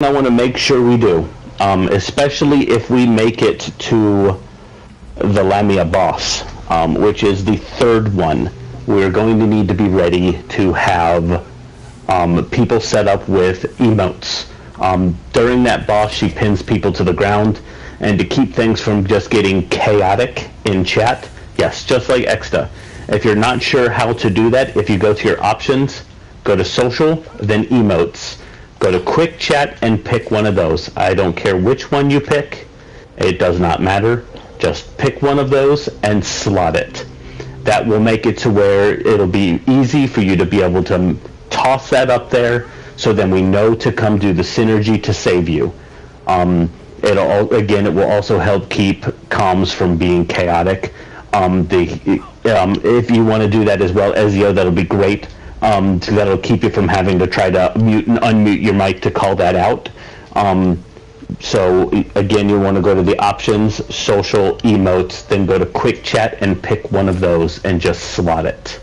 I want to make sure we do, especially if we make it to the Lamia boss, which is the third one. We're going to need to be ready to have people set up with emotes. During that boss, she pins people to the ground, and to keep things from just getting chaotic in chat, yes, just like Exta. If you're not sure how to do that, if you go to your options, go to social, then emotes. Go to quick chat and pick one of those. I don't care which one you pick. It does not matter. Just pick one of those and slot it. That will make it to where it'll be easy for you to be able to toss that up there, so then we know to come do the synergy to save you. It will also help keep comms from being chaotic. If you want to do that as well, Ezio, that'll be great. That'll keep you from having to try to mute and unmute your mic to call that out. So again, you want to go to the options, social, emotes, then go to quick chat and pick one of those and just slot it.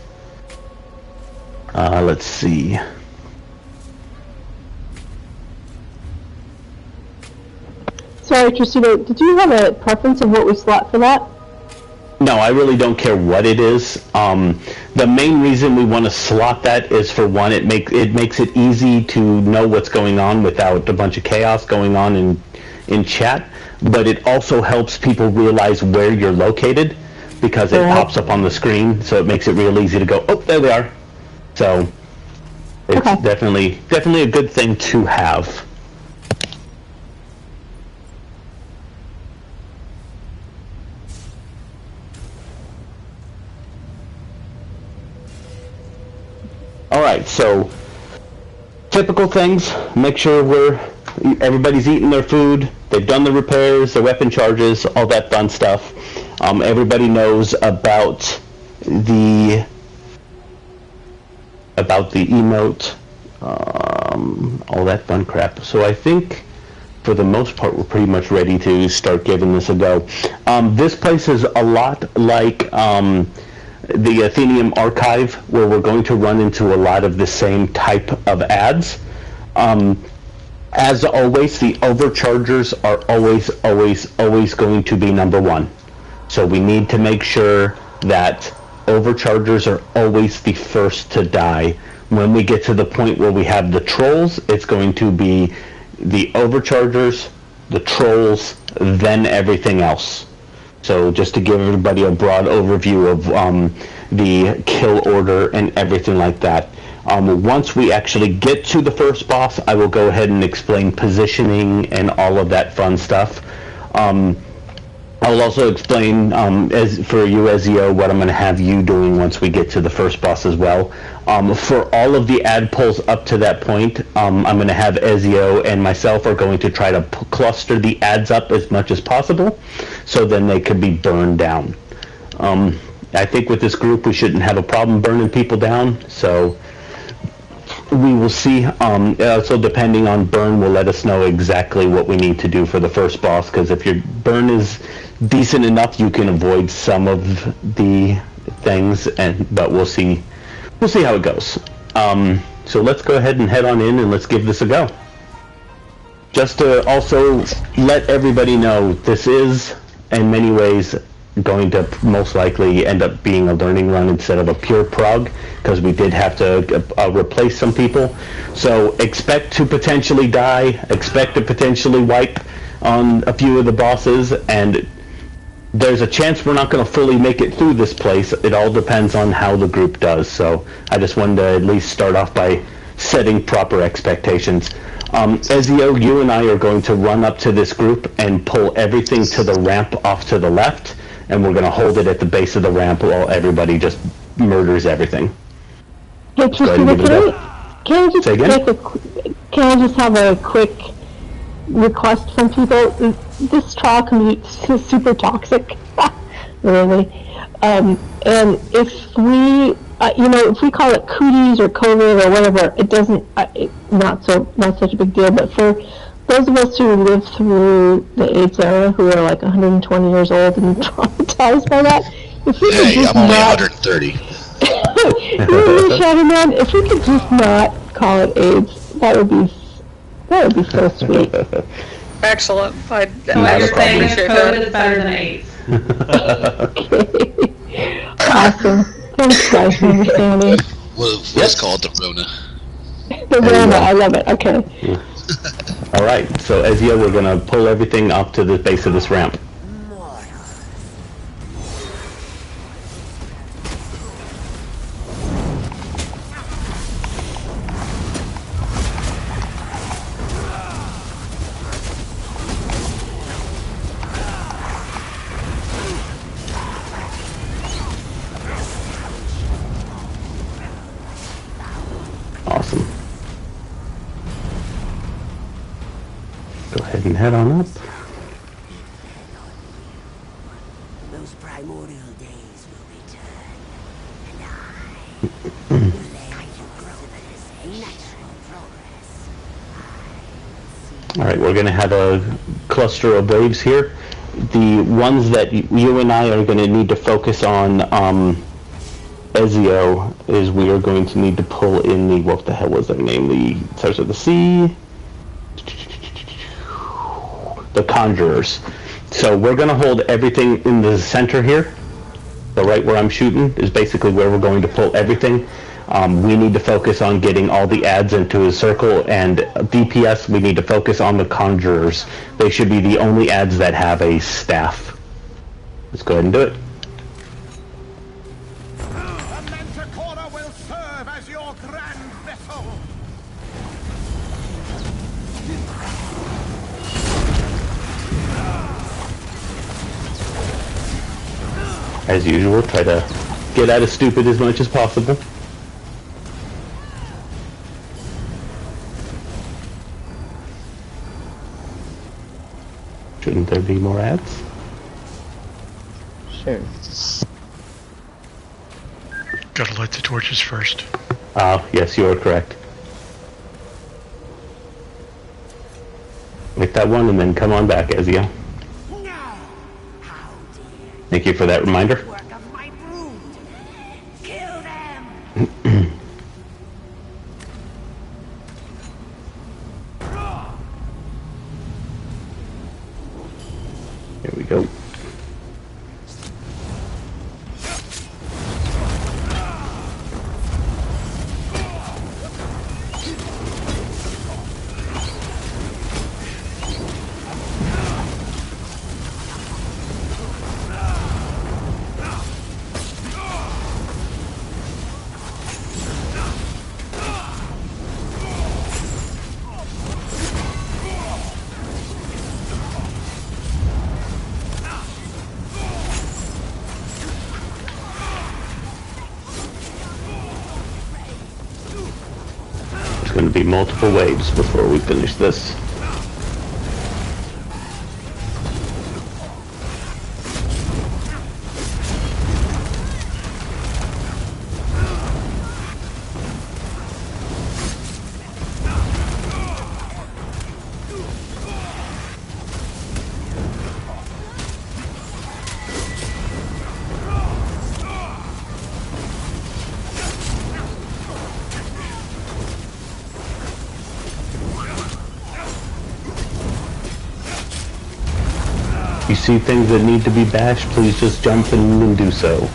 Let's see. Sorry, Tristino, did you have a preference of what we slot for that? No, I really don't care what it is. The main reason we want to slot that is, for one, it makes it easy to know what's going on without a bunch of chaos going on in chat, but it also helps people realize where you're located, because it pops up on the screen, so it makes it real easy to go, oh, there we are. So it's definitely a good thing to have. Alright, so typical things, make sure everybody's eating their food, they've done the repairs, their weapon charges, all that fun stuff. Everybody knows about the emote, all that fun crap. So I think for the most part we're pretty much ready to start giving this a go. This place is a lot like the Athenium archive, where we're going to run into a lot of the same type of ads. As always, the overchargers are always going to be number one. So we need to make sure that overchargers are always the first to die. When we get to the point where we have the trolls, it's going to be the overchargers, the trolls, then everything else. So just to give everybody a broad overview of the kill order and everything like that. Once we actually get to the first boss, I will go ahead and explain positioning and all of that fun stuff. I'll also explain, as for you, Ezio, what I'm going to have you doing once we get to the first boss as well. For all of the ad pulls up to that point, I'm going to have Ezio and myself are going to try to cluster the ads up as much as possible, so then they could be burned down. I think with this group we shouldn't have a problem burning people down, so we will see. Also, depending on burn, will let us know exactly what we need to do for the first boss, because if your burn is decent enough, you can avoid some of the things, but we'll see how it goes. So let's go ahead and head on in and let's give this a go. Just to also let everybody know, this is in many ways going to most likely end up being a learning run instead of a pure prog, because we did have to replace some people. So expect to potentially die, expect to potentially wipe on a few of the bosses, and there's a chance we're not going to fully make it through this place. It all depends on how the group does. So I just wanted to at least start off by setting proper expectations. Ezio, you and I are going to run up to this group and pull everything to the ramp off to the left, and we're going to hold it at the base of the ramp while everybody just murders everything. Hey, Tristan, can I just have a quick request from people? This trial can be super toxic, really. And if we, if we call it cooties or COVID or whatever, it doesn't, not such a big deal. But for those of us who lived through the AIDS era, who are like 120 years old and traumatized by that, if we could just I'm only 130. Shadow Man, if we could just not call it AIDS, that would be That would be so sweet. Excellent. I Saying a appreciate code that. is better than 8. Okay. Awesome. Thanks, guys, for understanding. Let's call it the Rona. The Rona, I love it. Okay. Yeah. All right, so Ezio, we're gonna pull everything up to the base of this ramp. Awesome. Go ahead and head on up. Those primordial days will return, and I will let you grow this natural progress. All right, we're going to have a cluster of waves here. The ones that you and I are going to need to focus on, Ezio, is we are going to need to pull in the, what the hell was their name? The starts with the C. The Conjurers. So we're going to hold everything in the center here. So right where I'm shooting is basically where we're going to pull everything. We need to focus on getting all the adds into a circle, and DPS, we need to focus on the Conjurers. They should be the only adds that have a staff. Let's go ahead and do it. The Manticore will serve as your grand vessel. As usual, try to get out of stupid as much as possible. Shouldn't there be more ads? Sure. Gotta light the torches first. Yes, you are correct. Make that one and then come on back, Ezio. No! How dare Thank you for that reminder. you work of my brood! Kill them! Here we go. There's going to be multiple waves before we finish this. If you see things that need to be bashed, please just jump in and do so.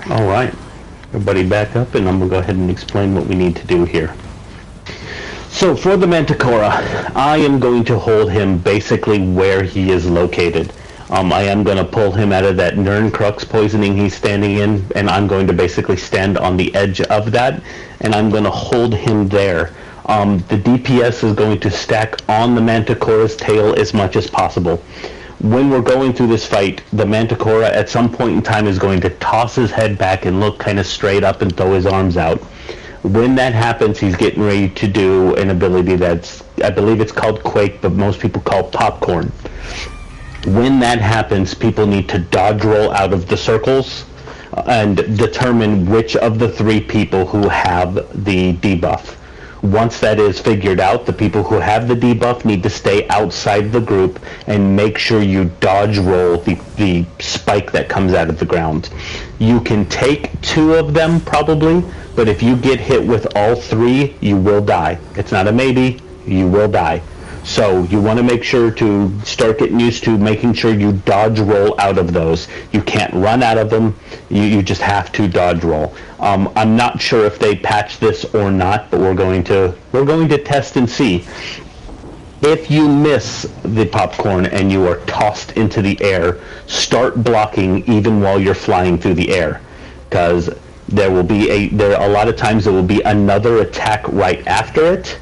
Alright. Everybody back up, and I'm going to go ahead and explain what we need to do here. So for the Manticora, I am going to hold him basically where he is located. I am going to pull him out of that Nern Crux poisoning he's standing in, and I'm going to basically stand on the edge of that, and I'm going to hold him there. The DPS is going to stack on the Manticora's tail as much as possible. When we're going through this fight, the Manticora at some point in time is going to toss his head back and look kind of straight up and throw his arms out. When that happens, he's getting ready to do an ability that's, I believe it's called Quake, but most people call Popcorn. When that happens, people need to dodge roll out of the circles and determine which of the 3 people who have the debuff. Once that is figured out, the people who have the debuff need to stay outside the group and make sure you dodge roll the spike that comes out of the ground. You can take 2 of them probably, but if you get hit with all 3, you will die. It's not a maybe, you will die. So you want to make sure to start getting used to making sure you dodge roll out of those. You can't run out of them. You just have to dodge roll. I'm not sure if they patch this or not, but we're going to test and see. If you miss the popcorn and you are tossed into the air, start blocking even while you're flying through the air, because there will be a lot of times there will be another attack right after it.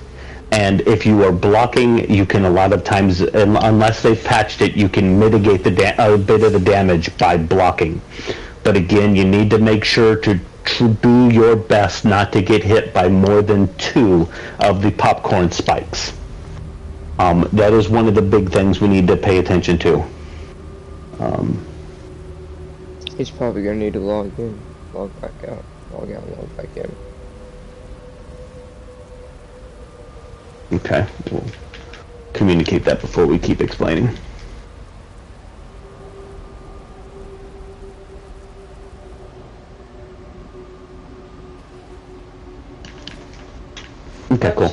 And if you are blocking, you can a lot of times, unless they've patched it, you can mitigate a bit of the damage by blocking. But again, you need to make sure to do your best not to get hit by more than 2 of the popcorn spikes. That is one of the big things we need to pay attention to. He's probably going to need to log in, log back out, log out, log back in. Okay, we'll communicate that before we keep explaining. Okay, cool.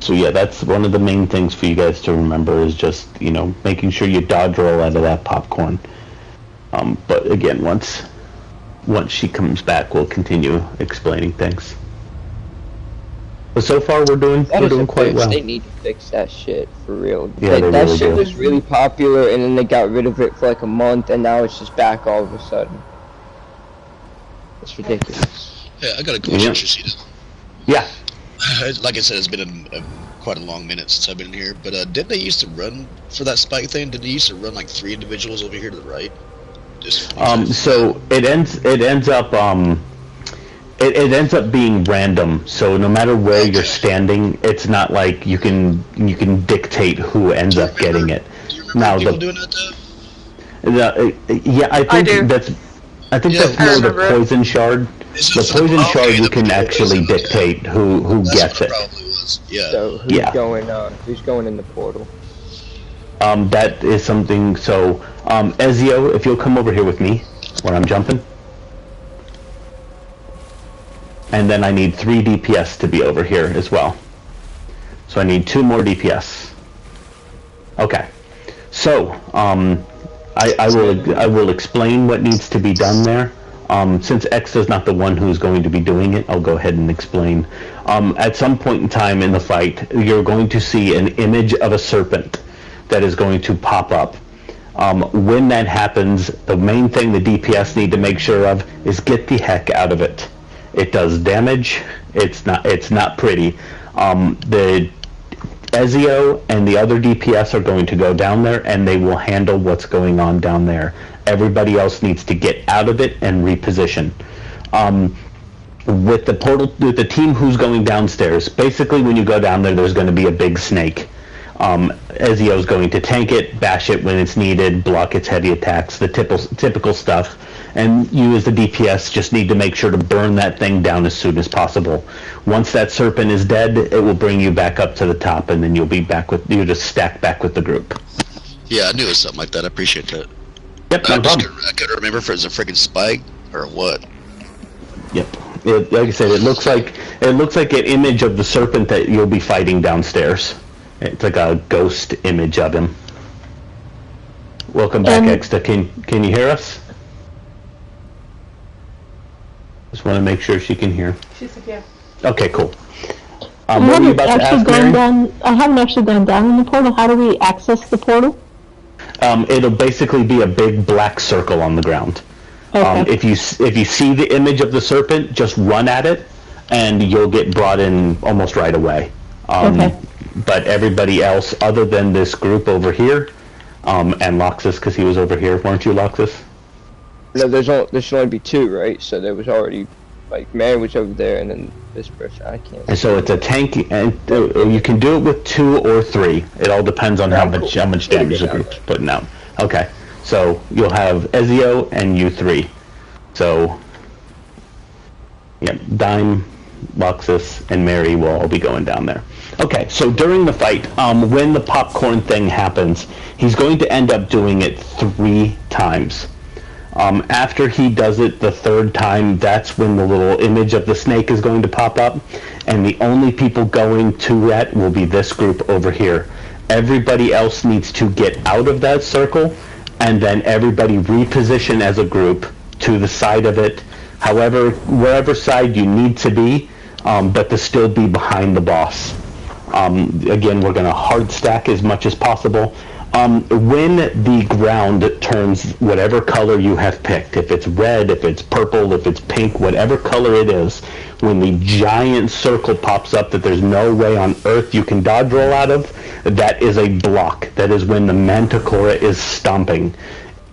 So yeah, that's one of the main things for you guys to remember is just, you know, making sure you dodge roll out of that popcorn. But again, once she comes back, we'll continue explaining things. But so far we're doing quite well. They need to fix that shit for real. Yeah, that shit was really popular, and then they got rid of it for like a month, and now it's just back all of a sudden. It's ridiculous. Yeah, I got a question, Shishida. Yeah. Like I said, it's been quite a long minute since I've been here, but didn't they used to run for that spike thing? Did they used to run like 3 individuals over here to the right? Just so it ends up it ends up being random. So no matter where you're standing, it's not like you can dictate who ends up getting it. Do you remember people doing that though? Yeah, I think that's more the poison shard. The poison shard you can actually dictate who gets it. Yeah. So who's going in the portal? That is something. So Ezio, if you'll come over here with me when I'm jumping. And then I need 3 DPS to be over here as well. So I need 2 more DPS. Okay. So I will explain what needs to be done there. Since X is not the one who's going to be doing it, I'll go ahead and explain. At some point in time in the fight, you're going to see an image of a serpent that is going to pop up. When that happens, the main thing the DPS need to make sure of is get the heck out of it. It does damage. It's not pretty. The Ezio and the other DPS are going to go down there, and they will handle what's going on down there. Everybody else needs to get out of it and reposition. With the team who's going downstairs, basically when you go down there, there's going to be a big snake. Ezio's going to tank it, bash it when it's needed, block its heavy attacks, the typical stuff. And you as the DPS just need to make sure to burn that thing down as soon as possible. Once that serpent is dead, it will bring you back up to the top, and then you'll just stack back with the group. Yeah, I knew it was something like that. I appreciate that. Yep, no problem. I couldn't remember if it was a freaking spike or what. Yep. Like I said, it looks like an image of the serpent that you'll be fighting downstairs. It's like a ghost image of him. Welcome back, Exta. Can you hear us? Just want to make sure she can hear. She said yeah. Okay, cool. I What were you about to ask, Mary? I haven't actually gone down in the portal. How do we access the portal? It'll basically be a big black circle on the ground. Okay. If you see the image of the serpent, just run at it, and you'll get brought in almost right away. Okay. But everybody else, other than this group over here, and Loxus, because he was over here, weren't you, Loxus? No, there should only be two, right? So there was already, like, Mary was over there, and then this person. I can't. And so it's a tank, and you can do it with 2 or 3. It all depends on how much damage the group's putting out. Okay, so you'll have Ezio and you 3. So, yeah, Dime, Loxus, and Mary will all be going down there. Okay, so during the fight, when the popcorn thing happens, he's going to end up doing it 3 times. After he does it the 3rd time, that's when the little image of the snake is going to pop up, and the only people going to that will be this group over here. Everybody else needs to get out of that circle, and then everybody reposition as a group to the side of it, wherever side you need to be, but to still be behind the boss. Again, we're going to hard stack as much as possible. When the ground turns whatever color you have picked, if it's red, if it's purple, if it's pink, whatever color it is, when the giant circle pops up that there's no way on earth you can dodge roll out of, that is a block. That is when the Manticore is stomping.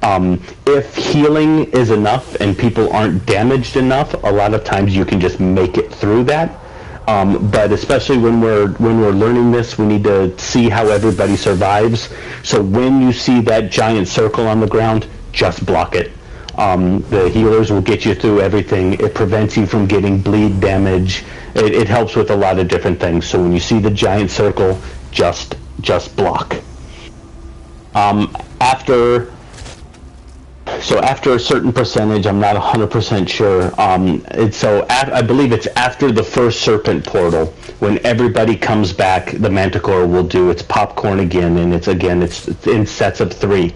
If healing is enough and people aren't damaged enough, a lot of times you can just make it through that. But especially when we're learning this, we need to see how everybody survives. So when you see that giant circle on the ground, just block it. The healers will get you through everything. It prevents you from getting bleed damage. It helps with a lot of different things. So when you see the giant circle, just block. After a certain percentage, I'm not 100% sure. I believe it's after the first serpent portal. When everybody comes back, the Manticore will do its popcorn again, and it's in sets of 3.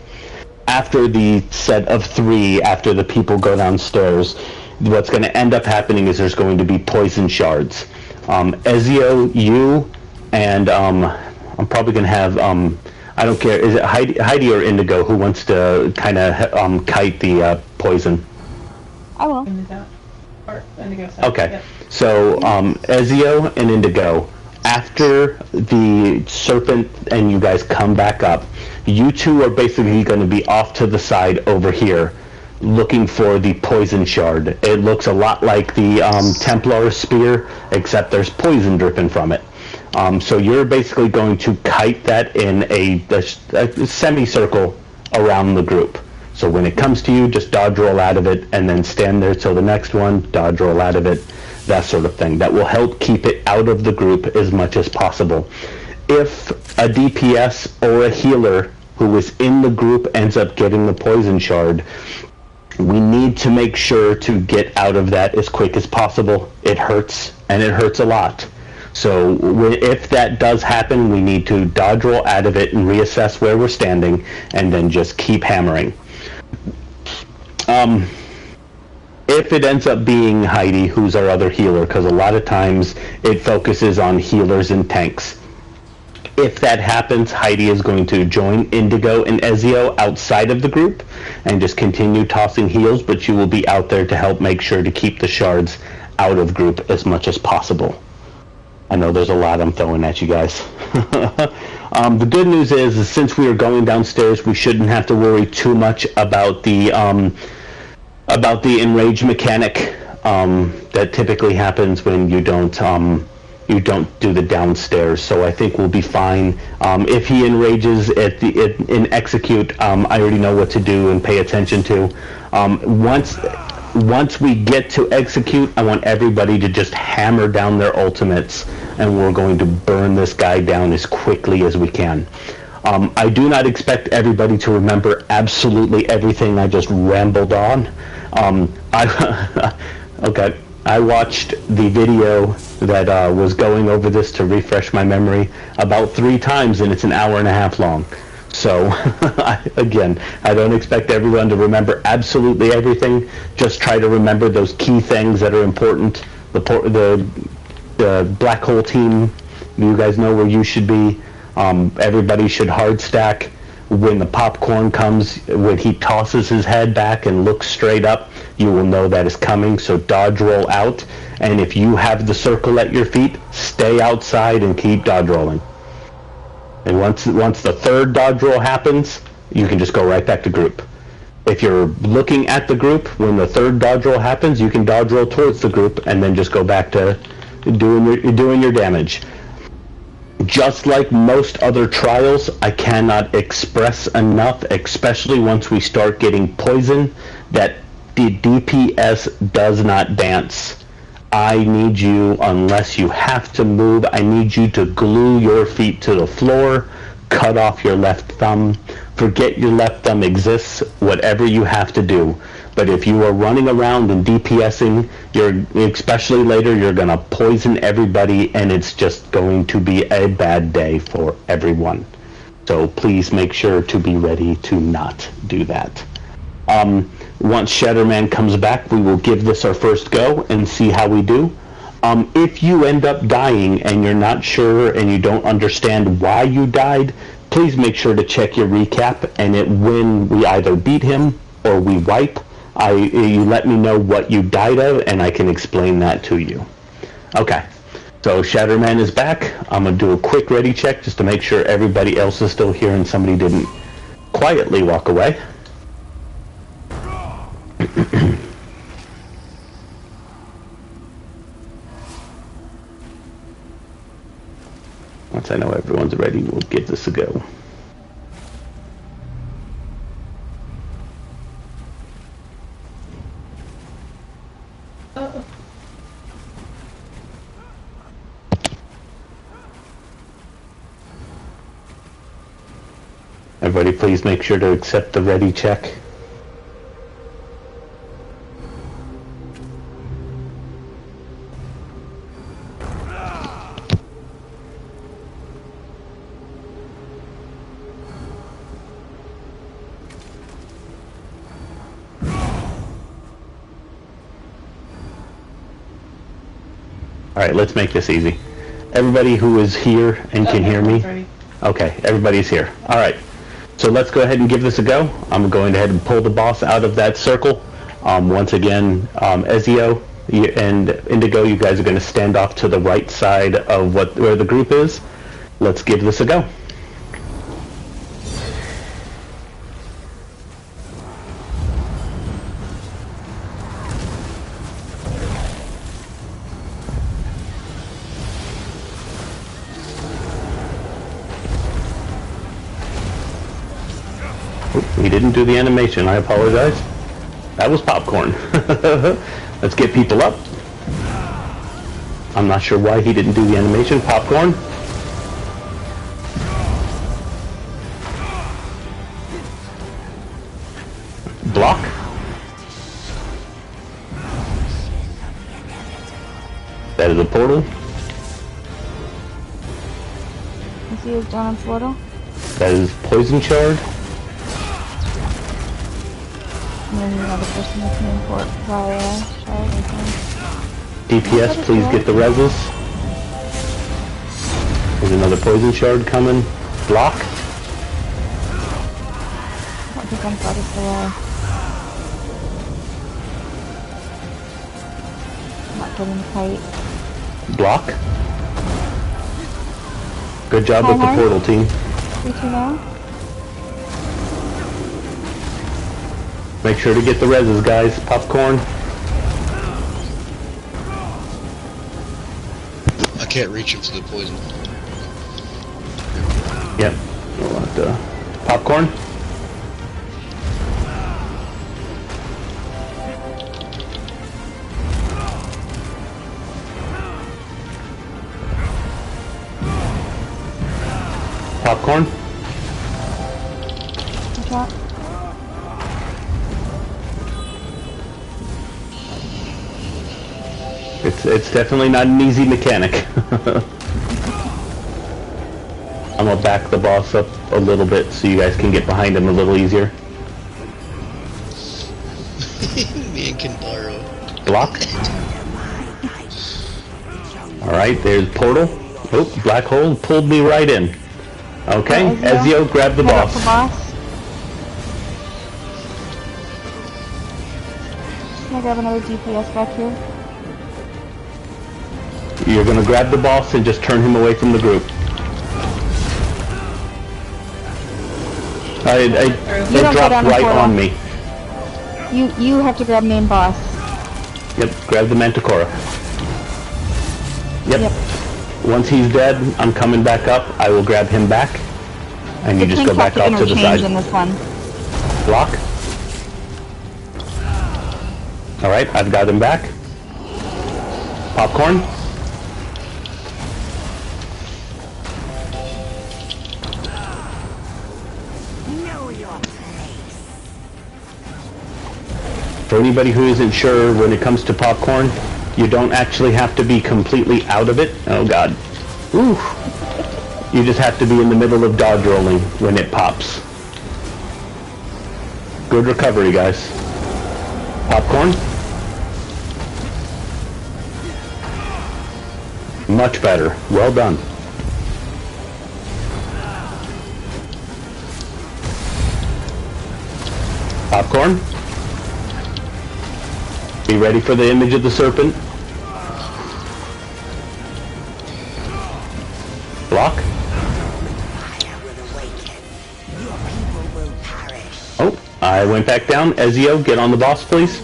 After the set of 3, after the people go downstairs, what's going to end up happening is there's going to be poison shards. Ezio, you, and I'm probably going to have I don't care. Is it Heidi or Indigo who wants to kind of kite the poison? I will. Indigo. Okay. Yep. So Ezio and Indigo, after the serpent and you guys come back up, you two are basically going to be off to the side over here, looking for the poison shard. It looks a lot like the Templar spear, except there's poison dripping from it. So you're basically going to kite that in a semicircle around the group. So when it comes to you, just dodge roll out of it, and then stand there till the next one, dodge roll out of it, that sort of thing. That will help keep it out of the group as much as possible. If a DPS or a healer who is in the group ends up getting the poison shard, we need to make sure to get out of that as quick as possible. It hurts, and it hurts a lot. So if that does happen, we need to dodge roll out of it and reassess where we're standing, and then just keep hammering. If it ends up being Heidi, who's our other healer, because a lot of times it focuses on healers and tanks. If that happens, Heidi is going to join Indigo and Ezio outside of the group and just continue tossing heals, but you will be out there to help make sure to keep the shards out of group as much as possible. I know there's a lot I'm throwing at you guys. The good news is since we are going downstairs, we shouldn't have to worry too much about the enrage mechanic that typically happens when you don't do the downstairs. So I think we'll be fine. If he enrages in execute, I already know what to do and pay attention to. Once we get to execute, I want everybody to just hammer down their ultimates, and we're going to burn this guy down as quickly as we can. I do not expect everybody to remember absolutely everything I just rambled on. Okay, I watched the video that was going over this to refresh my memory about 3 times, and it's an hour and a half long. So, again, I don't expect everyone to remember absolutely everything. Just try to remember those key things that are important. The black hole team, you guys know where you should be. Everybody should hard stack. When the popcorn comes, when he tosses his head back and looks straight up, you will know that is coming, so dodge roll out. And if you have the circle at your feet, stay outside and keep dodge rolling. And once the third dodge roll happens, you can just go right back to group. If you're looking at the group, when the third dodge roll happens, you can dodge roll towards the group and then just go back to doing your damage. Just like most other trials, I cannot express enough, especially once we start getting poison, that the DPS does not dance. I need you, unless you have to move, I need you to glue your feet to the floor, cut off your left thumb, forget your left thumb exists, whatever you have to do. But if you are running around and DPSing, especially later, you're going to poison everybody, and it's just going to be a bad day for everyone. So please make sure to be ready to not do that. Once Shatterman comes back, we will give this our first go and see how we do. If you end up dying and you're not sure and you don't understand why you died, please make sure to check your recap, and when we either beat him or we wipe, you let me know what you died of, and I can explain that to you. Okay, so Shatterman is back. I'm going to do a quick ready check just to make sure everybody else is still here and somebody didn't quietly walk away. Once I know everyone's ready, we'll give this a go. Everybody please make sure to accept the ready check. Alright, let's make this easy. Everybody who is here and can hear me. Okay, everybody's here. Alright, so let's go ahead and give this a go. I'm going ahead and pull the boss out of that circle. Once again, Ezio and Indigo, you guys are going to stand off to the right side of where the group is. Let's give this a go. He didn't do the animation, I apologize. That was popcorn. Let's get people up. I'm not sure why he didn't do the animation. Popcorn. Block. That is a portal. I see his John portal. That is poison shard. And then another person that can import via shard, I think. DPS, please get the reses. There's another poison shard coming. Block. I don't think I'm farthest away. I'm not getting the fight. Block. Good job with the portal team. 3, 2, 1. Make sure to get the reses, guys. Popcorn. I can't reach him through the poison. Yep. We'll have to... Popcorn. Popcorn. Good shot. It's It's definitely not an easy mechanic. I'm I'm gonna back the boss up a little bit so you guys can get behind him a little easier. Me and Kindaro. Block. Alright, there's portal. Oh, black hole pulled me right in. Okay, Ezio, grab the boss. Can I grab another DPS back here? You're gonna grab the boss and just turn him away from the group. It dropped right on me. You have to grab main boss. Yep, grab the Manticore. Yep. Once he's dead, I'm coming back up. I will grab him back. And you just go back off to the side. In this one. Block. Alright, I've got him back. Popcorn. For anybody who isn't sure, when it comes to popcorn, you don't actually have to be completely out of it. Oh god. Ooh. You just have to be in the middle of dodge rolling when it pops. Good recovery, guys. Popcorn. Much better. Well done. Popcorn. Be ready for the image of the serpent. Block. Oh, I went back down. Ezio, get on the boss, please.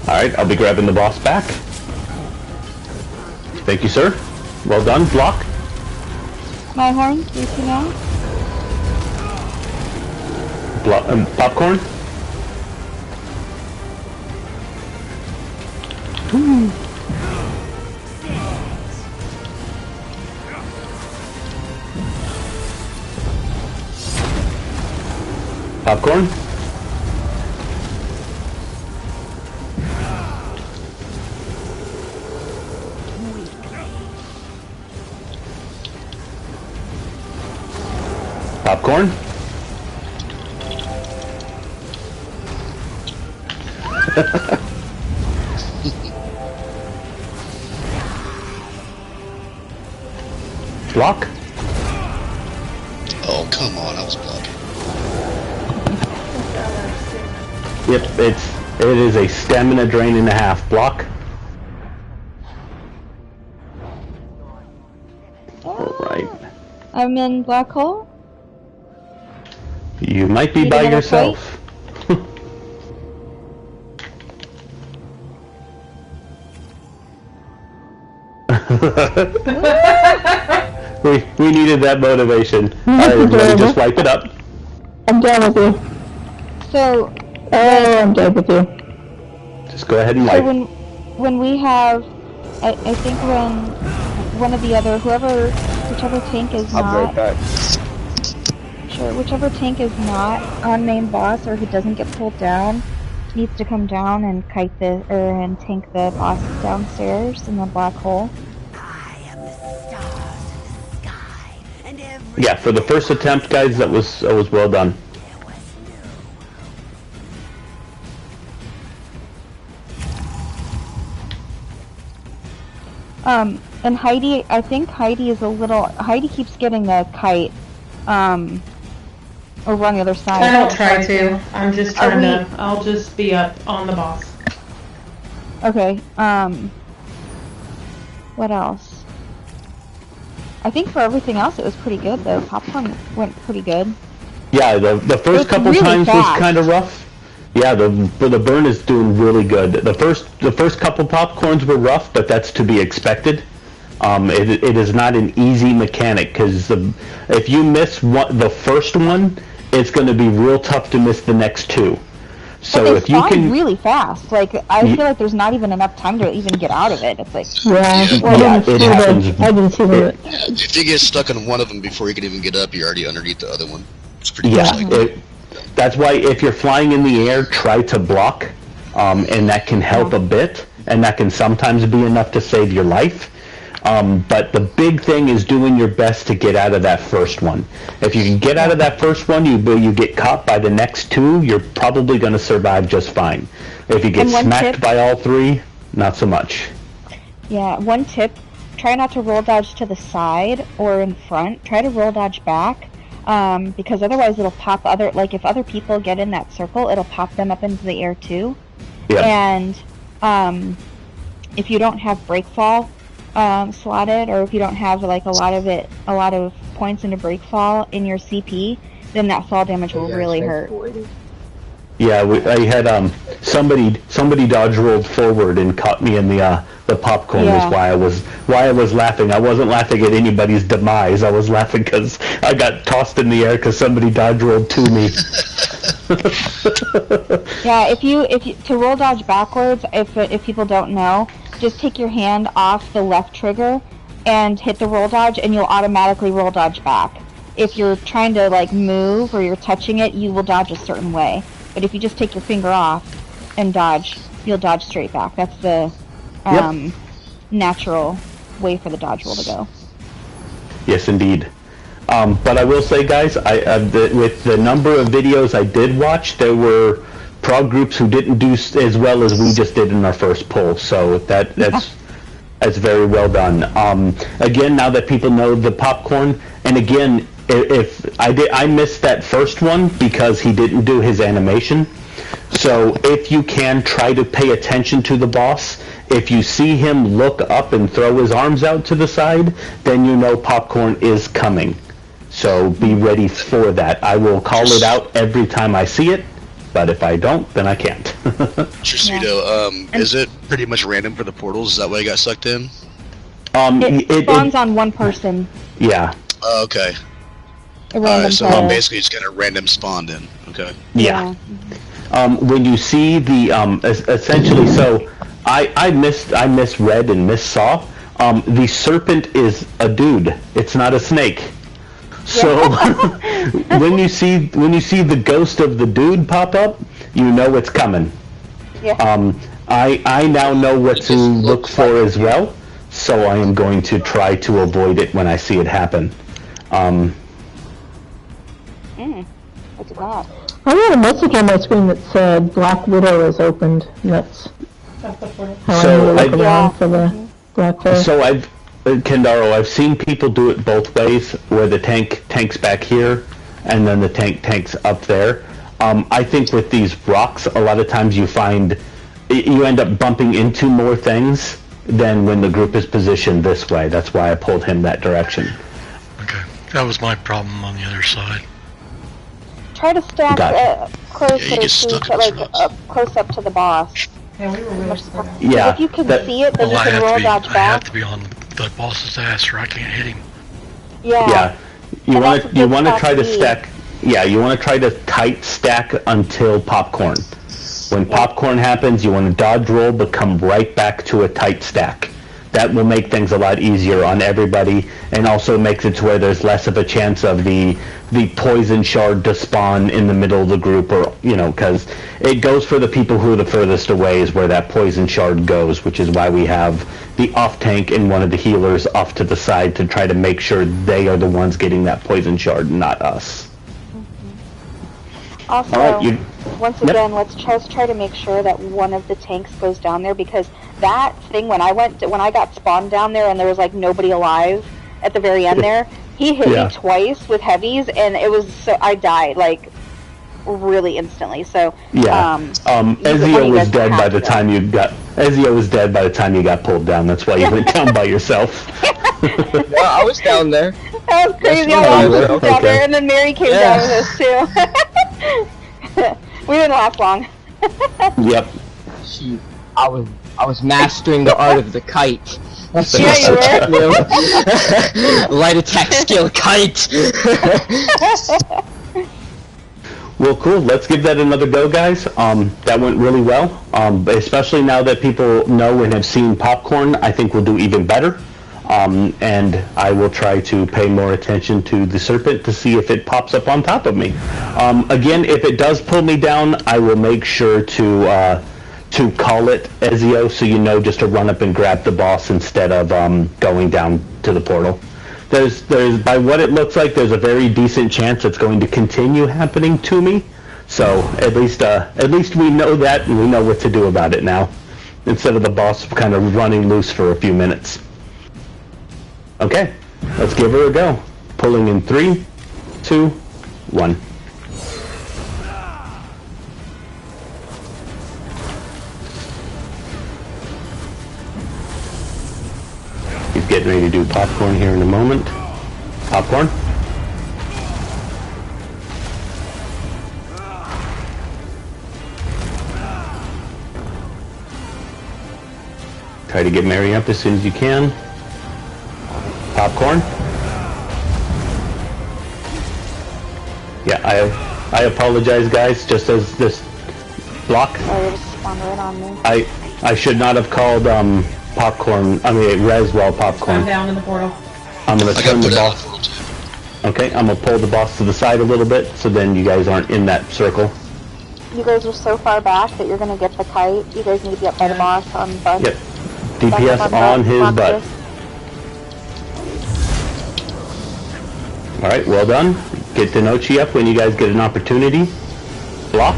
Alright, I'll be grabbing the boss back. Thank you, sir. Well done. Block. My horn, do you see now? Popcorn. Popcorn. Popcorn. Block. Oh, come on, I was blocking. Yep, it is a stamina drain and a half. Block. Alright. I'm in black hole. You might be by yourself. we needed that motivation. Alright, everybody, just wipe it up. I'm down with you. So, I'm dead with you. Just go ahead and wipe. So when we have, I think when one of the other, whichever tank is I'll not, be right back. Sure, whichever tank is not on main boss or who doesn't get pulled down, needs to come down and and tank the boss downstairs in the black hole. I am the stars in the sky, and every Yeah, for the first attempt, guys, that was well done. And Heidi, I think Heidi keeps getting the kite, over on the other side. I don't try to. I'm just trying to. I'll just be up on the boss. Okay. What else? I think for everything else it was pretty good though. Popcorn went pretty good. Yeah, the first couple really times fast. was kind of rough. Yeah, the burn is doing really good. The first couple popcorns were rough, but that's to be expected. It is not an easy mechanic because if you miss the first one, it's going to be real tough to miss the next two. So but they if you spawn can really fast. Like I feel like there's not even enough time to even get out of it. It's like it happens. I didn't see it. If you get stuck on one of them before you can even get up, you're already underneath the other one. It's pretty Yeah, much like that's why if you're flying in the air, try to block, and that can help a bit, and that can sometimes be enough to save your life. But the big thing is doing your best to get out of that first one. If you can get out of that first one, you get caught by the next two, you're probably going to survive just fine. If you get smacked by all three, not so much. Yeah, one tip, try not to roll dodge to the side or in front. Try to roll dodge back, because otherwise it'll pop if other people get in that circle, it'll pop them up into the air too. Yep. And if you don't have break fall slotted, or if you don't have like a lot of points into break fall in your CP, then that fall damage will really hurt. Yeah, I had somebody dodge rolled forward and caught me in the popcorn. Yeah. Is why I was laughing. I wasn't laughing at anybody's demise. I was laughing because I got tossed in the air because somebody dodge rolled to me. Yeah, if you to roll dodge backwards, if people don't know, just take your hand off the left trigger and hit the roll dodge, and you'll automatically roll dodge back. If you're trying to like move or you're touching it, you will dodge a certain way. But if you just take your finger off and dodge, you'll dodge straight back. That's the natural way for the dodge roll to go. Yes, indeed. But I will say, guys, with the number of videos I did watch, there were prog groups who didn't do as well as we just did in our first poll. So that's very well done. Again, now that people know the popcorn, and again, if I missed that first one because he didn't do his animation. So if you can, try to pay attention to the boss. If you see him look up and throw his arms out to the side, then you know popcorn is coming. So be ready for that. I will call it out every time I see it, but if I don't, then I can't. Trisudo, is it pretty much random for the portals? Is that why you got sucked in? It spawns on one person. Yeah. Okay. Alright, so basically it's got a random spawn in. Okay. Yeah. When you see the essentially, so I misread and missaw. The serpent is a dude. It's not a snake. So when you see the ghost of the dude pop up, you know it's coming. Yeah. I now know what to look for as well, so I am going to try to avoid it when I see it happen. What's that? I got a message on my screen that said Black Widow is opened. That's how So I need to look around for the Black Widow. So Kendaro, I've seen people do it both ways, where the tank's back here, and then the tank's up there. I think with these rocks, a lot of times you find you end up bumping into more things than when the group is positioned this way. That's why I pulled him that direction. Okay, that was my problem on the other side. Try to stack closer close up to the boss. Yeah, we were really spread out. Yeah. If you can see it, then Well, you can roll dodge I back. have to be on the boss's ass, or I can't hit him. Yeah. You want to try to be. stack. Yeah, you want to try to tight stack until popcorn. When popcorn happens, you want to dodge roll, but come right back to a tight stack. That will make things a lot easier on everybody, and also makes it to where there's less of a chance of the poison shard to spawn in the middle of the group, or because it goes for the people who are the furthest away is where that poison shard goes, which is why we have the off tank and one of the healers off to the side to try to make sure they are the ones getting that poison shard, not us. Also, All right, once again, let's try to make sure that one of the tanks goes down there, because that thing when I got spawned down there and there was like nobody alive at the very end there, he hit me twice with heavies, and it was I died like really instantly. So Ezio was dead by the time you got pulled down. That's why you went down by yourself. No, I was down there. That was crazy. I was down there, and then Mary came down with us too. We didn't last long. Yep. I was mastering the art of the kite. Yeah, you were. Light attack skill kite. Well, cool. Let's give that another go, guys. That went really well. Especially now that people know and have seen popcorn, I think we'll do even better. And I will try to pay more attention to the serpent to see if it pops up on top of me. Again, if it does pull me down, I will make sure to call it Ezio, so you know just to run up and grab the boss instead of going down to the portal. There's by what it looks like, there's a very decent chance it's going to continue happening to me. So at least we know that, and we know what to do about it now, instead of the boss kind of running loose for a few minutes. Okay, let's give her a go. Pulling in 3, 2, 1. He's getting ready to do popcorn here in a moment. Popcorn. Try to get Mary up as soon as you can. Popcorn. Yeah, I apologize, guys. Just as this block. Oh, you just spawned right on me. I should not have called popcorn. I mean, res while popcorn. I'm down in the portal. I'm gonna turn the boss. Okay, I'm gonna pull the boss to the side a little bit, so then you guys aren't in that circle. You guys are so far back that you're gonna get the kite. You guys need to be up by the boss on the butt. Yep. DPS on his butt. Alright, well done. Get Denochi up when you guys get an opportunity. Block.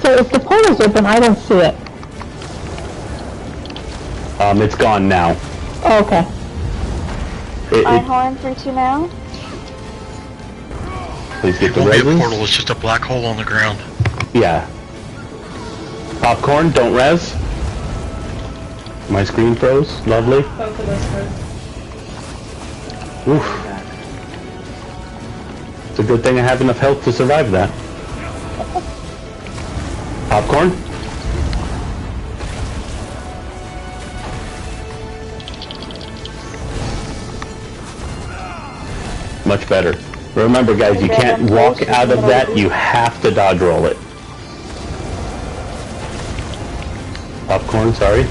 So if the portal's open, I don't see it. It's gone now. Oh, okay. Horn 3-2 now. Please get It the won't be a resins. portal, it's just a black hole on the ground. Yeah. Popcorn, don't res. My screen froze. Lovely. Both of us froze. Oof. It's a good thing I have enough health to survive that. Popcorn. Much better. Remember, guys, you can't walk out of that. You have to dodge roll it. Popcorn, sorry.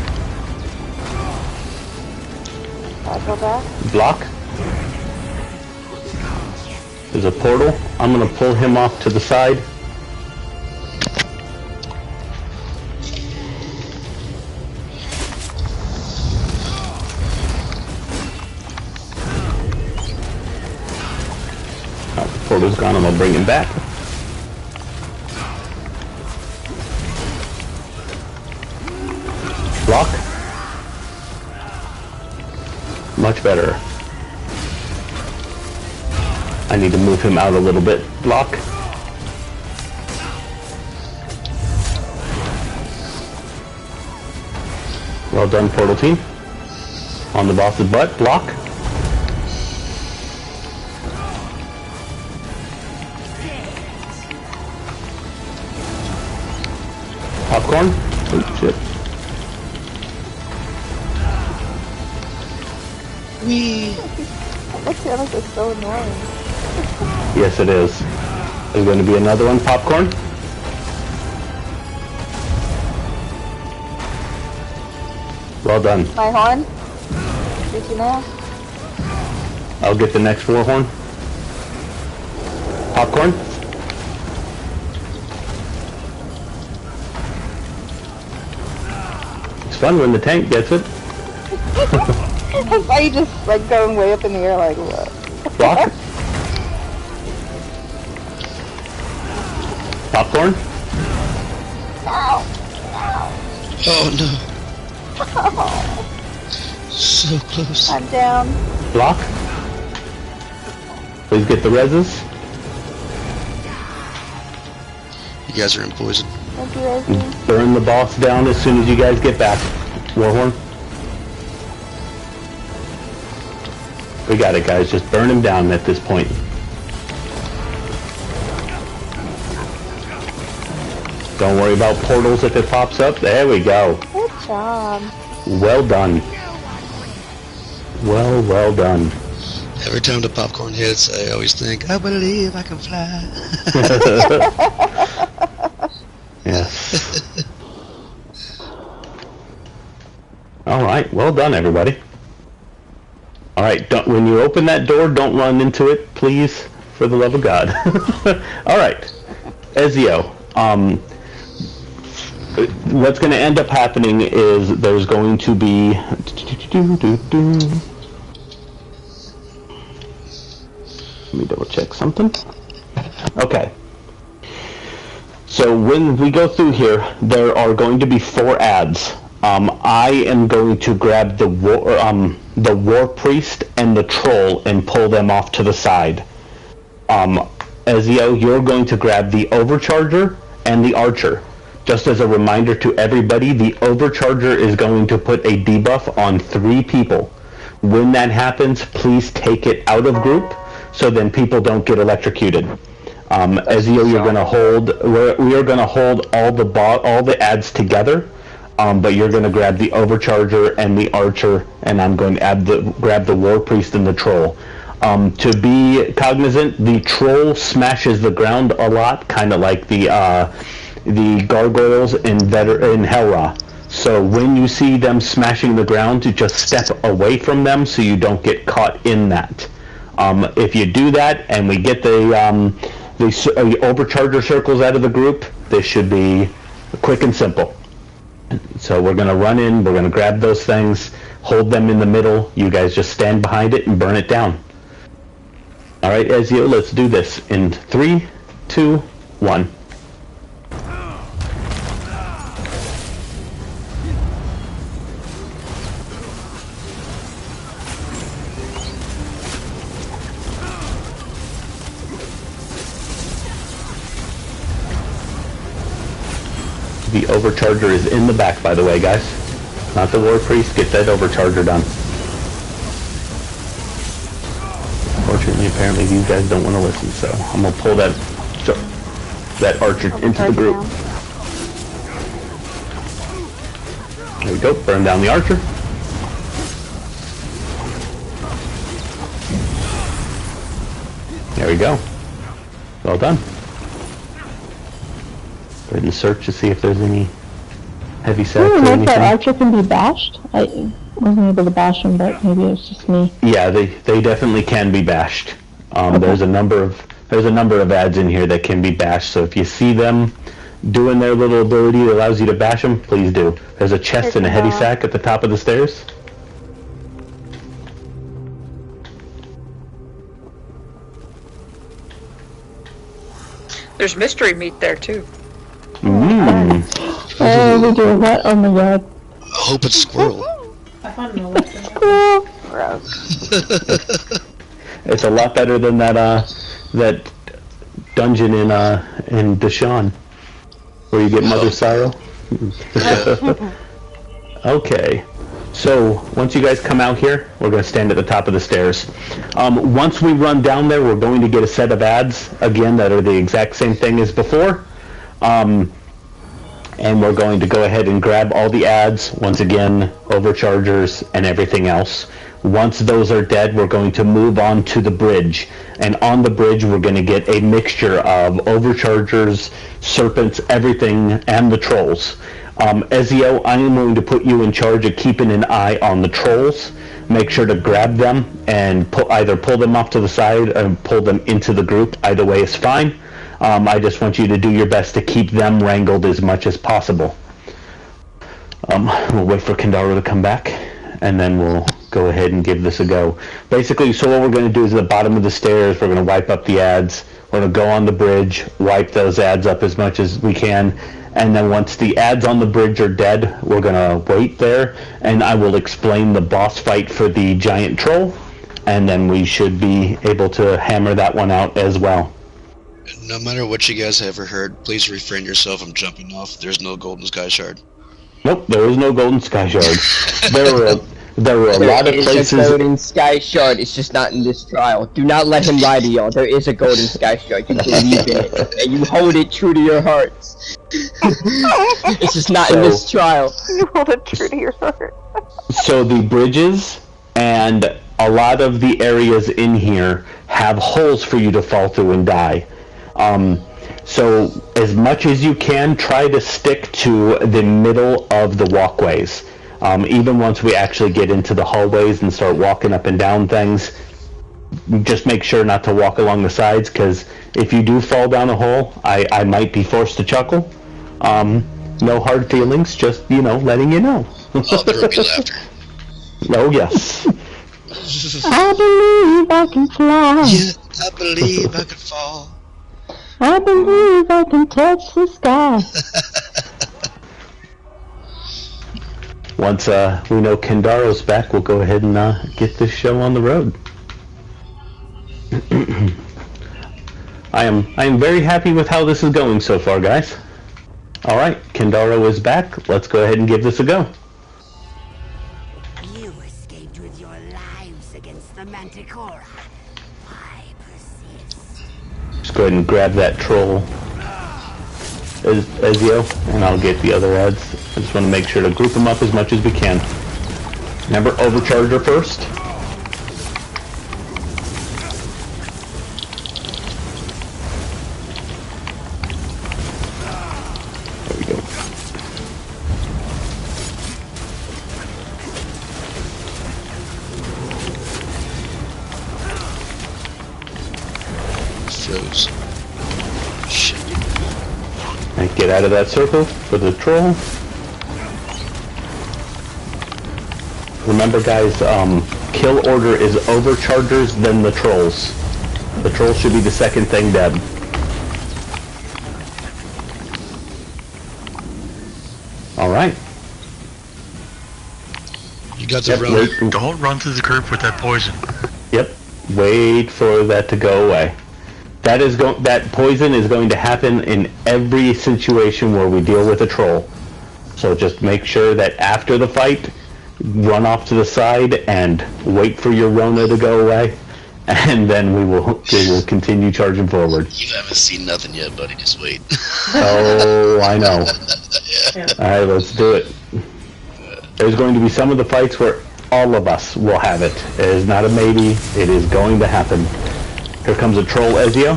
Block. There's a portal. I'm gonna pull him off to the side. Oh, the portal's gone. I'm gonna bring him back. Block. Much better. I need to move him out a little bit. Block. Well done, portal team. On the boss's butt. Block. Popcorn. Oh, shit. That sounds like so annoying. Yes, it is. There's going to be another one. Popcorn. Well done. My horn. 3-2 now. I'll get the next war horn. Popcorn. It's fun when the tank gets it. I saw you just like going way up in the air like what? Block. Popcorn. Oh no. So close. I'm down. Block. Please get the reses. You guys are in poison. Thank you, Ezio. Burn the boss down as soon as you guys get back. Warhorn. We got it, guys. Just burn him down at this point. Don't worry about portals if it pops up. There we go. Good job. Well done. Well done. Have Every time the popcorn hits, I always think, I believe I can fly. Yes. Alright, well done everybody. Alright, when you open that door, don't run into it, please, for the love of God. Alright, Ezio, what's going to end up happening is there's going to be... Let me double check something. Okay. So when we go through here, there are going to be 4 ads. I am going to grab the war priest and the troll and pull them off to the side. Ezio, you're going to grab the Overcharger and the Archer. Just as a reminder to everybody, the Overcharger is going to put a debuff on 3 people. When that happens, please take it out of group so then people don't get electrocuted. Ezio, you're going to hold. We are going to hold all the ads together, but you're going to grab the Overcharger and the Archer, and I'm going to grab the War Priest and the Troll. To be cognizant, the Troll smashes the ground a lot, kind of like the gargoyles in Hellra. So when you see them smashing the ground, you just step away from them so you don't get caught in that. If you do that and we get the Overcharger circles out of the group, this should be quick and simple. So we're going to run in, we're going to grab those things, hold them in the middle, you guys just stand behind it and burn it down. Alright Ezio, let's do this in 3, 2, 1. The Overcharger is in the back, by the way, guys. Not the War Priest. Get that Overcharger done. Unfortunately, apparently these guys don't want to listen, so I'm going to pull that Archer into the group. There we go. Burn down the Archer. There we go. Well done. Go ahead and search to see if there's any heavy sacks or anything. That Archer can be bashed? I wasn't able to bash him, but maybe it was just me. Yeah, they definitely can be bashed. Okay. There's a number of ads in here that can be bashed. So if you see them doing their little ability that allows you to bash them, please do. There's a chest and a heavy sack at the top of the stairs. There's mystery meat there too. Mmm. Oh, we're doing that? Oh my god. I hope it's squirrel. I found no weapon. Squirrel. It's a lot better than that dungeon in Deshaun, where you get Mother Sorrow. Okay. So once you guys come out here, we're going to stand at the top of the stairs. Once we run down there, we're going to get a set of ads, again, that are the exact same thing as before. And we're going to go ahead and grab all the ads, once again, Overchargers and everything else. Once those are dead, we're going to move on to the bridge. And on the bridge, we're going to get a mixture of Overchargers, Serpents, everything, and the Trolls. Ezio, I am going to put you in charge of keeping an eye on the Trolls. Make sure to grab them and either pull them off to the side or pull them into the group. Either way is fine. I just want you to do your best to keep them wrangled as much as possible. We'll wait for Kendaro to come back, and then we'll go ahead and give this a go. Basically, so what we're going to do is at the bottom of the stairs, we're going to wipe up the ads. We're going to go on the bridge, wipe those ads up as much as we can, and then once the ads on the bridge are dead, we're going to wait there, and I will explain the boss fight for the giant troll, and then we should be able to hammer that one out as well. No matter what you guys have ever heard, please refrain yourself from jumping off. There's no golden sky shard. Nope, there is no golden sky shard. There were a lot of places. There is a golden sky shard, it's just not in this trial. Do not let him lie to y'all. There is a golden sky shard. You believe in it, and you hold it true to your hearts. It's just not in this trial. You hold it true to your heart. So the bridges and a lot of the areas in here have holes for you to fall through and die. So as much as you can, try to stick to the middle of the walkways. Even once we actually get into the hallways and start walking up and down things, just make sure not to walk along the sides, because if you do fall down a hole, I might be forced to chuckle. No hard feelings, just, letting you know. Oh, there will be laughter. Oh, yes. I believe I can fly. Yeah, I believe I can fall. I believe I can touch the sky. Once we know Kendaro's back, we'll go ahead and get this show on the road. I am very happy with how this is going so far, guys. All right, Kendaro is back. Let's go ahead and give this a go. You escaped with your lives against the Manticore. I persist. Just go ahead and grab that troll, Ezio, and I'll get the other ads. I just want to make sure to group them up as much as we can. Remember, Overcharger first. There we go. Froze. Shit. And get out of that circle for the troll. Remember, guys, kill order is Overchargers, then the trolls. The trolls should be the second thing dead. Alright. You got the runner. Don't run through the group with that poison. Yep. Wait for that to go away. That poison is going to happen in every situation where we deal with a troll. So just make sure that after the fight, run off to the side and wait for your Rona to go away, and then we will continue charging forward. You haven't seen nothing yet, buddy. Just wait. Oh, I know. Yeah. All right, let's do it. There's going to be some of the fights where all of us will have it. It is not a maybe. It is going to happen. Here comes a troll, Ezio.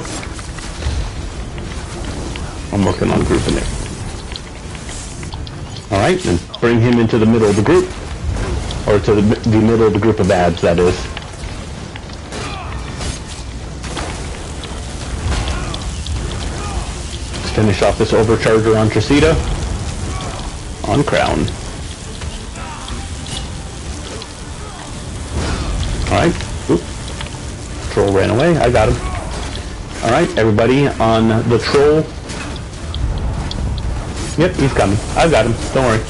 I'm working on grouping it. Alright, and bring him into the middle of the group. Or to the middle of the group of ads, that is. Let's finish off this Overcharger on Tracito. On Crown. Alright. Oop. Troll ran away. I got him. Alright, everybody on the troll. Yep, he's coming. I've got him. Don't worry.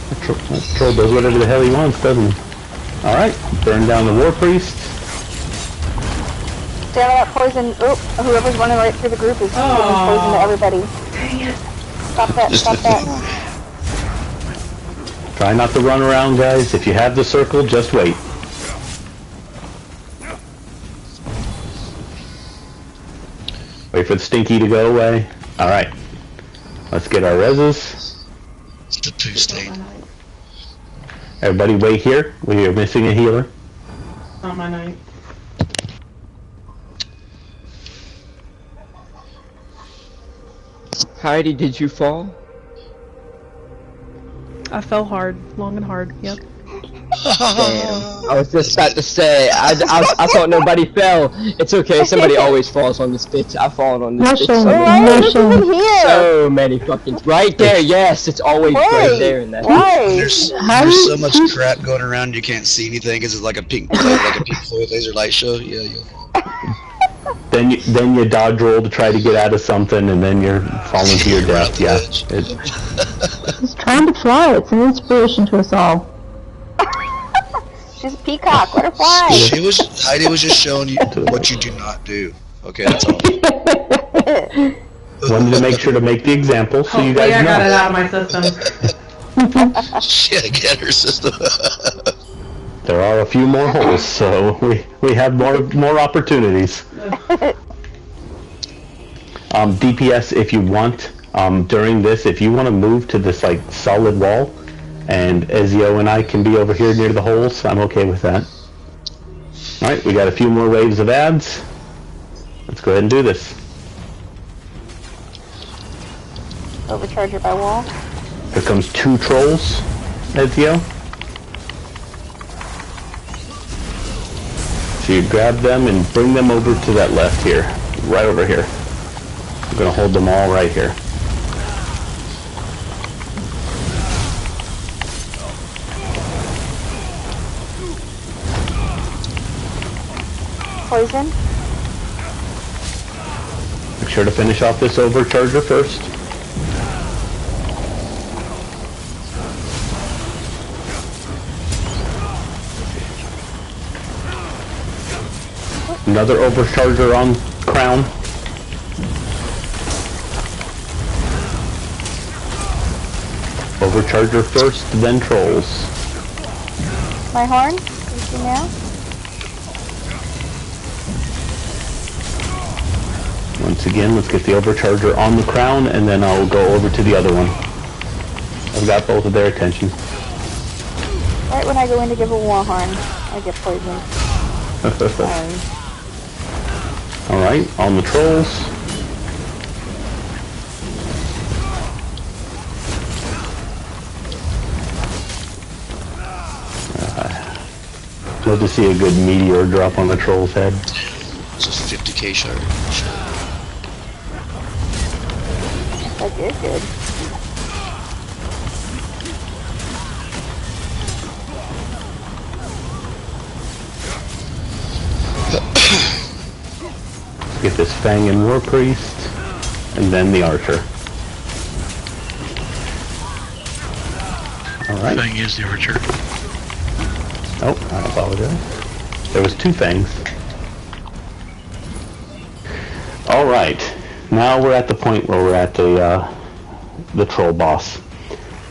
That troll does whatever the hell he wants, doesn't he? Alright, burn down the War Priest. Stay out of that poison. Oh, whoever's running right through the group is giving poison to everybody. Dang it. Stop that, stop that. Try not to run around, guys. If you have the circle, just wait. Wait for the stinky to go away. Alright. Let's get our reses. It's the poo stain. Everybody wait here. We are missing a healer. Not my night. Heidi, did you fall? I fell hard, long and hard, yep. Damn. I was just about to say, I thought nobody fell. It's okay, somebody always falls on this bitch. I've fallen on this bitch so many fucking... Right there, yes, it's always right there in that. There's so much crap going around you can't see anything. Is it like a pink fluid laser light show? Yeah. Then you dodge roll to try to get out of something, and then you're falling to your death. Yeah. He's trying to fly. It's an inspiration to us all. She's a peacock. Let her fly. Heidi was just showing you what you do not do. Okay, that's all. Wanted to make sure to make the example so you guys know. I got it out of my system. She had to get her system. There are a few more holes, so we have more opportunities. DPS, if you want, During this, if you want to move to this like solid wall, and Ezio and I can be over here near the holes, I'm okay with that. Alright, we got a few more waves of ads. Let's go ahead and do this. Overcharger by wall. Here comes 2 trolls, Ezio. So you grab them and bring them over to that left here. Right over here. I'm going to hold them all right here. Poison. Make sure to finish off this Overcharger first. Another Overcharger on Crown. Overcharger first, then Trolls. My horn. You see now? Once again, let's get the Overcharger on the Crown, and then I'll go over to the other one. I've got both of their attention. Right when I go in to give a war horn, I get poisoned. Alright, on the Trolls. Love to see a good meteor drop on the Troll's head. It's a 50k shard. That did good. Get this Fang and War Priest, and then the Archer. Alright. Fang is the Archer. Oh, I apologize. There was 2 Fangs. Alright. Now we're at the point where we're at the Troll Boss.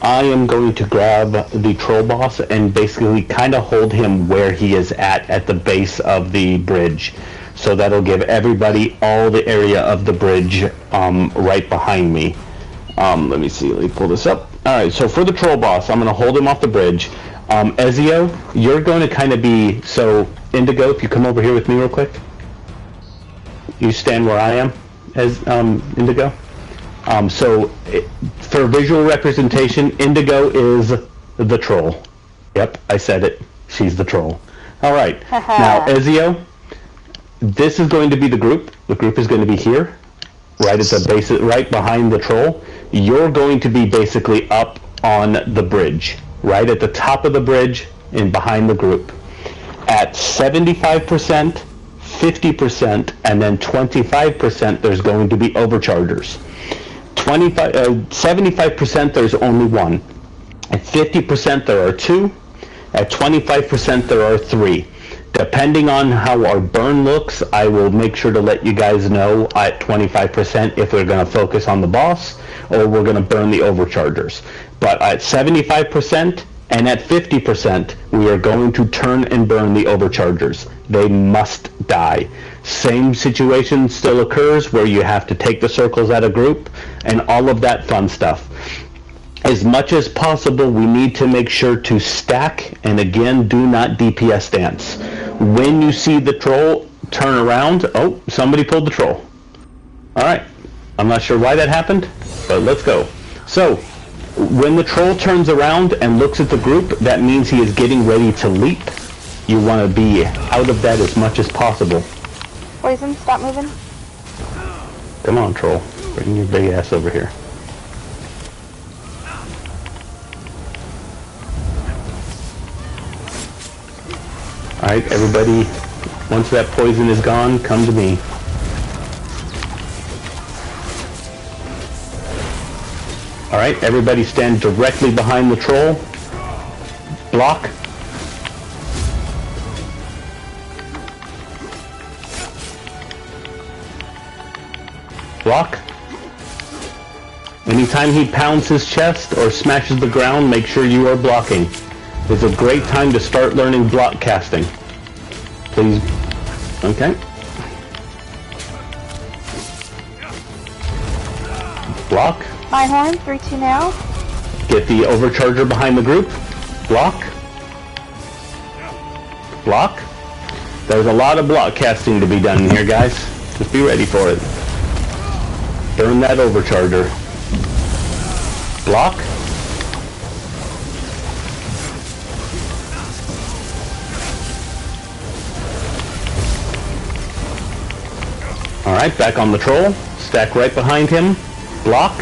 I am going to grab the Troll Boss and basically kind of hold him where he is at the base of the bridge. So that'll give everybody all the area of the bridge right behind me. Let me see, let me pull this up. Alright, so for the Troll Boss, I'm going to hold him off the bridge. Ezio, you're going to kind of be, so Indigo, if you come over here with me real quick. You stand where I am, as Indigo. For visual representation, Indigo is the troll. Yep, I said it. She's the troll. Alright, now Ezio, this is going to be the group. The group is going to be here, right at the base, right behind the troll. You're going to be basically up on the bridge, right at the top of the bridge and behind the group. At 75%, 50%, and then 25%, there's going to be Overchargers. 75%, there's only 1. At 50%, there are 2. At 25%, there are 3. Depending on how our burn looks, I will make sure to let you guys know at 25% if we're going to focus on the boss or we're going to burn the Overchargers. But at 75% and at 50%, we are going to turn and burn the Overchargers. They must die. Same situation still occurs where you have to take the circles out of group and all of that fun stuff. As much as possible, we need to make sure to stack, and again, do not DPS dance. When you see the troll turn around, oh, somebody pulled the troll. Alright, I'm not sure why that happened, but let's go. So, when the troll turns around and looks at the group, that means he is getting ready to leap. You want to be out of that as much as possible. Poison, stop moving. Come on, troll. Bring your big ass over here. Alright, everybody, once that poison is gone, come to me. Alright, everybody stand directly behind the troll. Block. Block. Anytime he pounds his chest or smashes the ground, make sure you are blocking. It's a great time to start learning block casting. Please. Okay. Block. My horn, 3-2 now. Get the Overcharger behind the group. Block. Block. There's a lot of block casting to be done here, guys. Just be ready for it. Burn that Overcharger. Block. Alright, back on the troll. Stack right behind him. Block.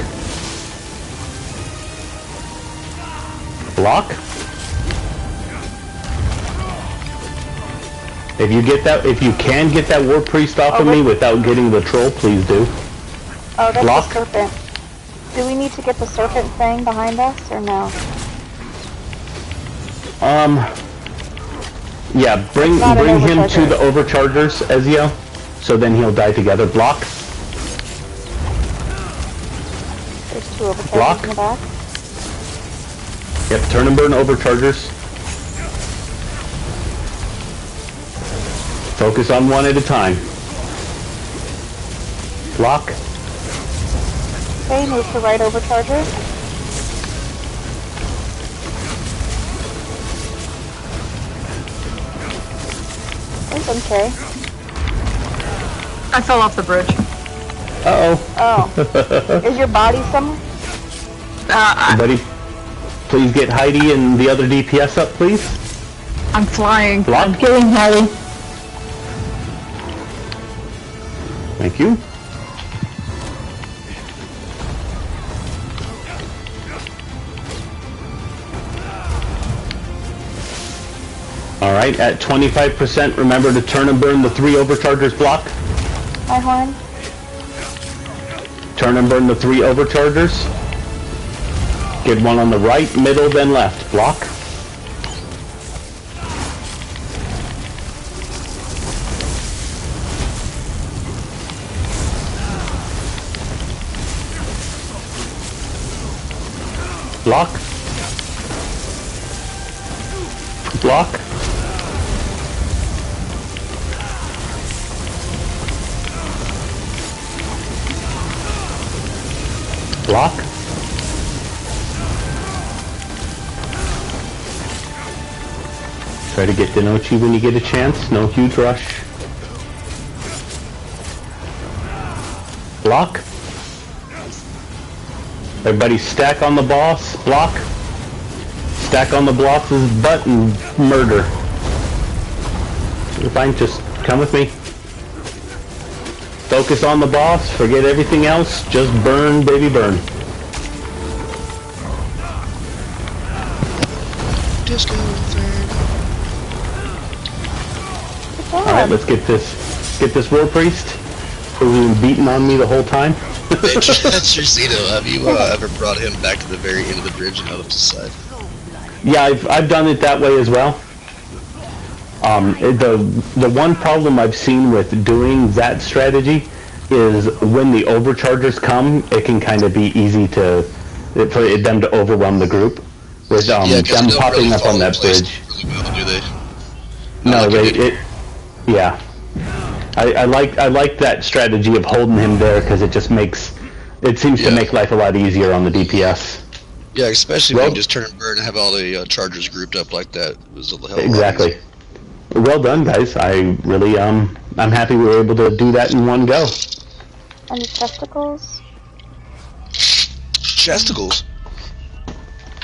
Block. If you can get that War Priest off of me without getting the troll, please do. Oh, that's Block. the serpent. Do we need to get the serpent thing behind us, or no? Yeah, bring him to the Overchargers, Ezio, so then he'll die together. Block. There's 2 Overchargers Block. in the back. Yep, turn and burn Overchargers. Focus on one at a time. Block. Okay, move to right Overcharger. There's MK. I fell off the bridge. Uh-oh. Oh. Is your body somewhere? Somebody, please get Heidi and the other DPS up, please. I'm flying. Block. I'm killing Heidi. Thank you. Alright, at 25%, remember to turn and burn the 3 Overchargers. Block. My horn. Turn and burn the 3 Overchargers. Get one on the right, middle, then left. Block. Block. Block. Block. Try to get Denochi when you get a chance. No huge rush. Block. Everybody stack on the boss. Block. Stack on the boss's butt and murder. You're fine, just come with me. Focus on the boss, forget everything else, just burn, baby, burn. Disco Inferno. Alright, let's get this War Priest who's been beating on me the whole time. Hey, Tricito, have you ever brought him back to the very end of the bridge and out of the side? Yeah, I've done it that way as well. The one problem I've seen with doing that strategy is when the Overchargers come, it can kind of be easy for them to overwhelm the group with them popping really up on that bridge. Really well, do they? No, yeah. I like that strategy of holding him there because it seems to make life a lot easier on the DPS. Yeah, especially when you just turn and burn and have all the chargers grouped up like that. It was a hell of a lot Exactly. easier. Well done, guys. I really I'm happy we were able to do that in one go. Any testicles? Chesticles.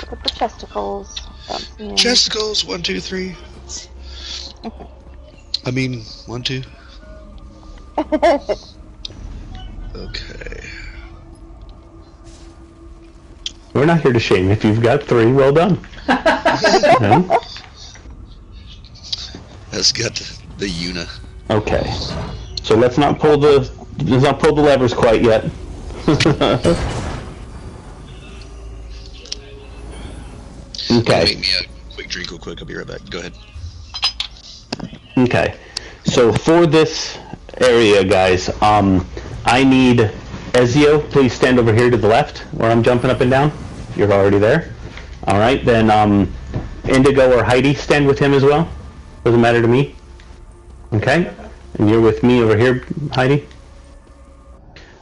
Look at the chesticles. Chesticles, 1, 2, 3. I mean, 1, 2. Okay. We're not here to shame. If you've got 3, well done. That's got the Una. Okay. So let's not pull the levers quite yet. Okay. Make me a quick drink real quick. I'll be right back. Go ahead. Okay. So for this area, guys, I need Ezio. Please stand over here to the left where I'm jumping up and down. You're already there. All right. Then Indigo or Heidi, stand with him as well. Doesn't matter to me. Okay. And you're with me over here, Heidi.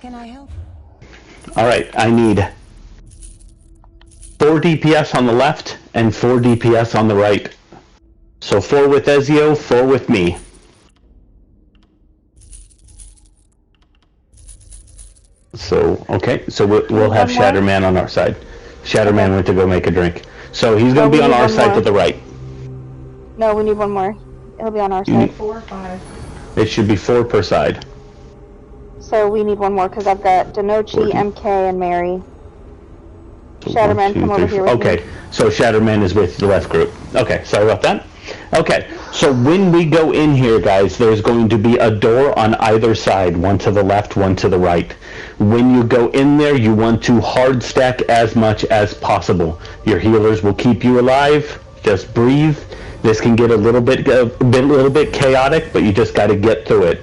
Can I help? All right. I need 4 DPS on the left and 4 DPS on the right. So 4 with Ezio, 4 with me. So, okay, so we'll have Shatterman on our side. Shatterman went to go make a drink. So he's going to be on our side to the right. No, we need one more. He'll be on our side. 4 or 5. It should be 4 per side. So we need one more because I've got Denochi, MK, and Mary. So Shatterman, come over here with me. Okay, so Shatterman is with the left group. Okay, sorry about that. Okay, so when we go in here, guys, there's going to be a door on either side, one to the left, one to the right. When you go in there, you want to hard stack as much as possible. Your healers will keep you alive. Just breathe. This can get a little bit chaotic, but you just got to get through it.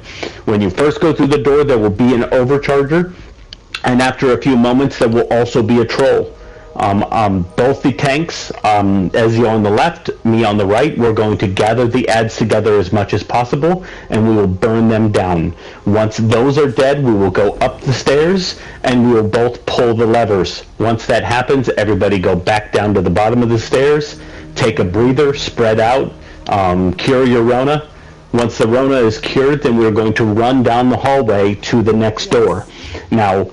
When you first go through the door, there will be an Overcharger, and after a few moments, there will also be a troll. Both the tanks, Ezio on the left, me on the right, we're going to gather the adds together as much as possible, and we will burn them down. Once those are dead, we will go up the stairs, and we will both pull the levers. Once that happens, everybody go back down to the bottom of the stairs, take a breather, spread out, cure your Rona. Once the Rona is cured, then we're going to run down the hallway to the next door. Now,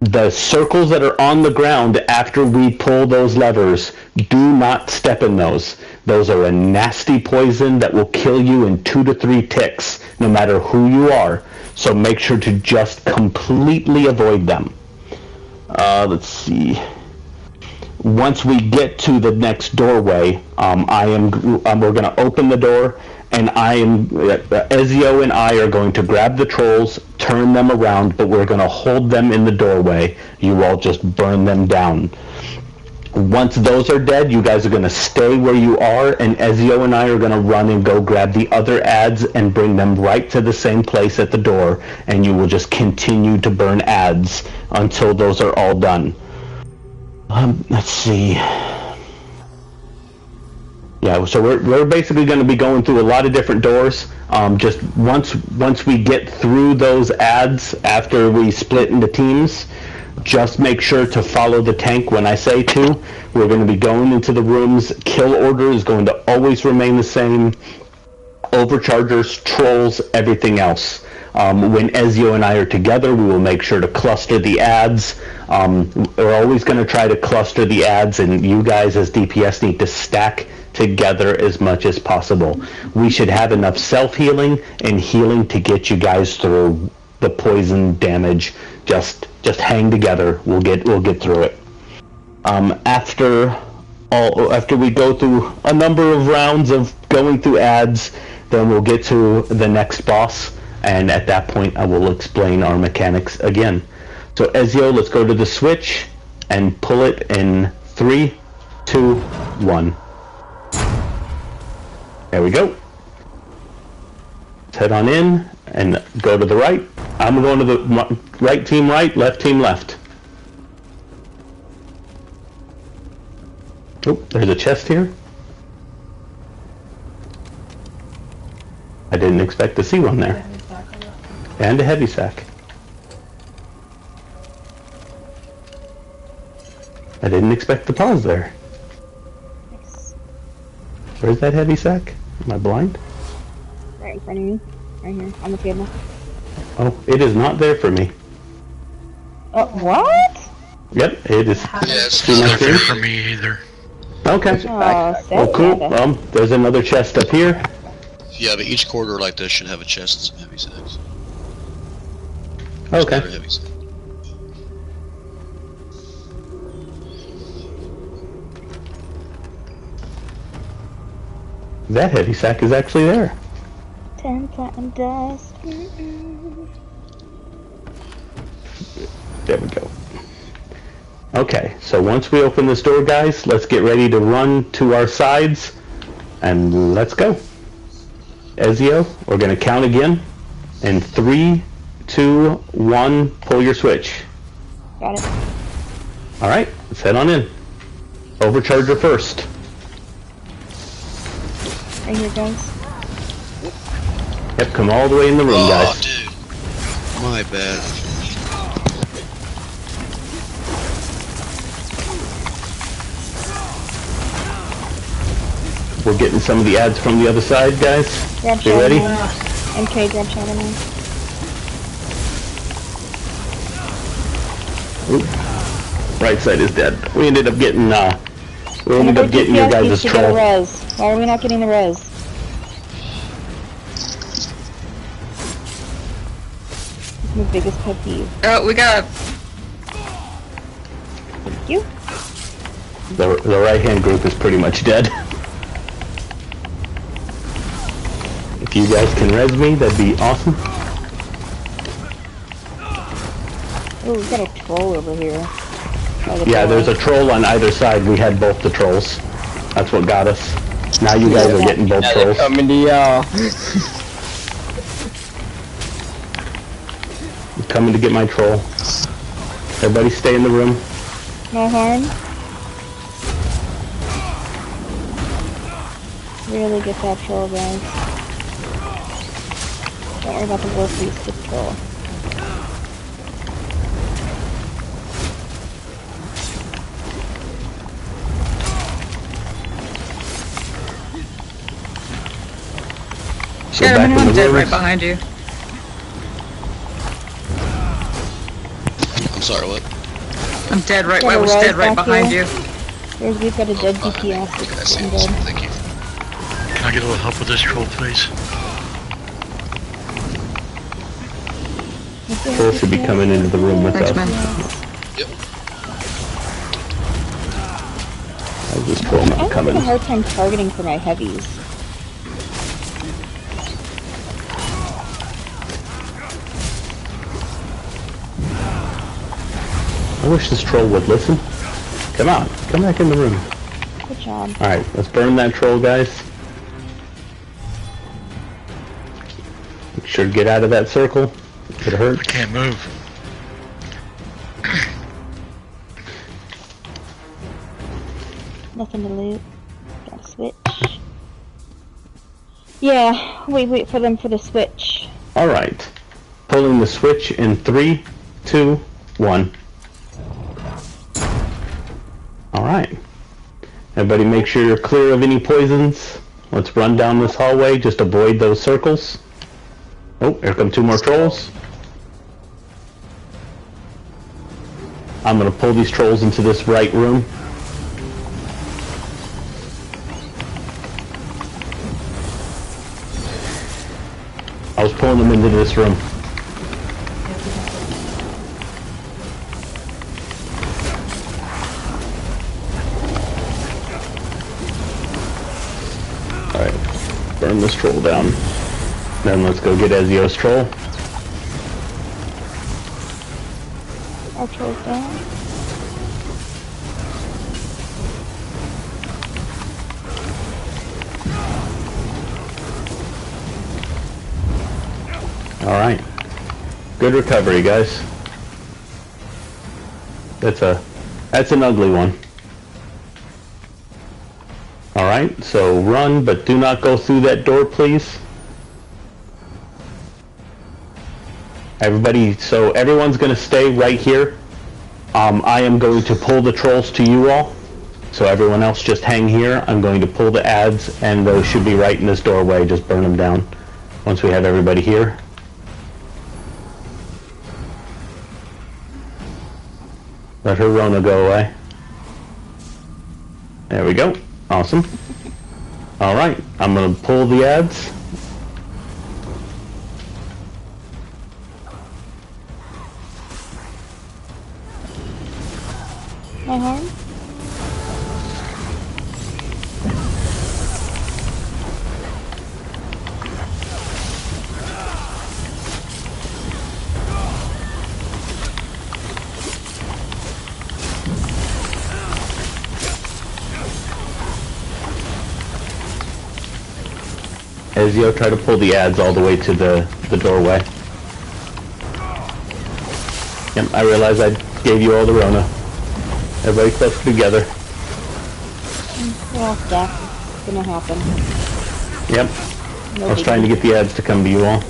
the circles that are on the ground after we pull those levers, do not step in those. Those are a nasty poison that will kill you in 2 to 3 ticks, no matter who you are. So make sure to just completely avoid them. Let's see. Once we get to the next doorway, we're going to open the door, and Ezio and I are going to grab the trolls, turn them around, but we're going to hold them in the doorway. You all just burn them down. Once those are dead, you guys are going to stay where you are, and Ezio and I are going to run and go grab the other adds and bring them right to the same place at the door, and you will just continue to burn adds until those are all done. Let's see. Yeah, so we're basically going to be going through a lot of different doors. Just once we get through those adds after we split into teams, just make sure to follow the tank when I say to. We're going to be going into the rooms. Kill order is going to always remain the same. Overchargers, trolls, everything else. When Ezio and I are together, we will make sure to cluster the adds. We're always going to try to cluster the adds, and you guys as DPS need to stack together as much as possible. We should have enough self-healing and healing to get you guys through the poison damage. Just hang together. We'll get through it. After we go through a number of rounds of going through adds, then we'll get to the next boss, and at that point I will explain our mechanics again. So Ezio, let's go to the switch and pull it in 3, 2, 1. There we go. Let's head on in and go to the right. I'm going to the right team right, left team left. Oh, there's a chest here. I didn't expect to see one there. And a heavy sack. I didn't expect the pause there. Where's that heavy sack? Am I blind? Right in front of me. Right here, on the table. Oh, it is not there for me. What? Yep, it is. It's not there for me either. Okay. Well, cool. There's another chest up here. Yeah, but each corridor like this should have a chest and some heavy sacks. Okay. Heavy sack. That heavy sack is actually there. 10 platinum dust. There we go. Okay, so once we open this door, guys, let's get ready to run to our sides, and let's go. Ezio, we're going to count again. In 3, 2, 1, pull your switch. Got it. Alright, let's head on in. Overcharger first. Right here, guys. Yep, come all the way in the room, guys. Oh, dude. My bad. We're getting some of the ads from the other side, guys. Grab You ready? MK, grab Shadow Man. Oop. Right side is dead. We ended up getting, your guys' troll. Why are we not getting the res? It's my biggest pet peeve. Oh, we got... Thank you. The right-hand group is pretty much dead. If you guys can res me, that'd be awesome. Oh, we got a troll over here. Yeah, there's a troll on either side. We had both the trolls. That's what got us. Now you guys are getting both trolls. Coming to y'all. Coming to get my troll. Everybody stay in the room. No harm. Really get that troll, guys. Don't worry about the wolf beast, just troll. So back in the I'm dead rooms. right behind you. I'm sorry, what? I'm dead right. Got I a was res dead right back behind here. you. We've got a dead DPS. Okay, I see. I'm dead. Thank you. Can I get a little help with this troll, please? Troll should be coming into the room with Thanks, us. man. Yep. How's this troll I'm not having coming? a hard time targeting for my heavies. I wish this troll would listen. Come on, come back in the room. Good job. Alright, let's burn that troll, guys. Make sure to get out of that circle. Could hurt. I can't move. Nothing to loot. Gotta switch. Yeah, wait for them for the switch. Alright. Pulling the switch in 3, 2, 1. Alright. Everybody make sure you're clear of any poisons. Let's run down this hallway. Just avoid those circles. Oh, here come 2 more trolls. I'm gonna pull these trolls into this right room. I was pulling them into this room. Alright, burn this troll down. Then let's go get Ezio's troll. Our troll's down. Alright. Good recovery, guys. That's an ugly one. Alright, so run, but do not go through that door, please. So everyone's gonna stay right here. I am going to pull the trolls to you all. So everyone else just hang here. I'm going to pull the ads, and those should be right in this doorway. Just burn them down once we have everybody here. Let her Rona go away. There we go. Awesome. Alright, I'm gonna pull the ads. No harm? Ezio, try to pull the ads all the way to the doorway. Yep, I realize I gave you all the Rona. Everybody close together. We're all stacked. It's gonna happen. Yep. I was trying to get the ads to come to you all.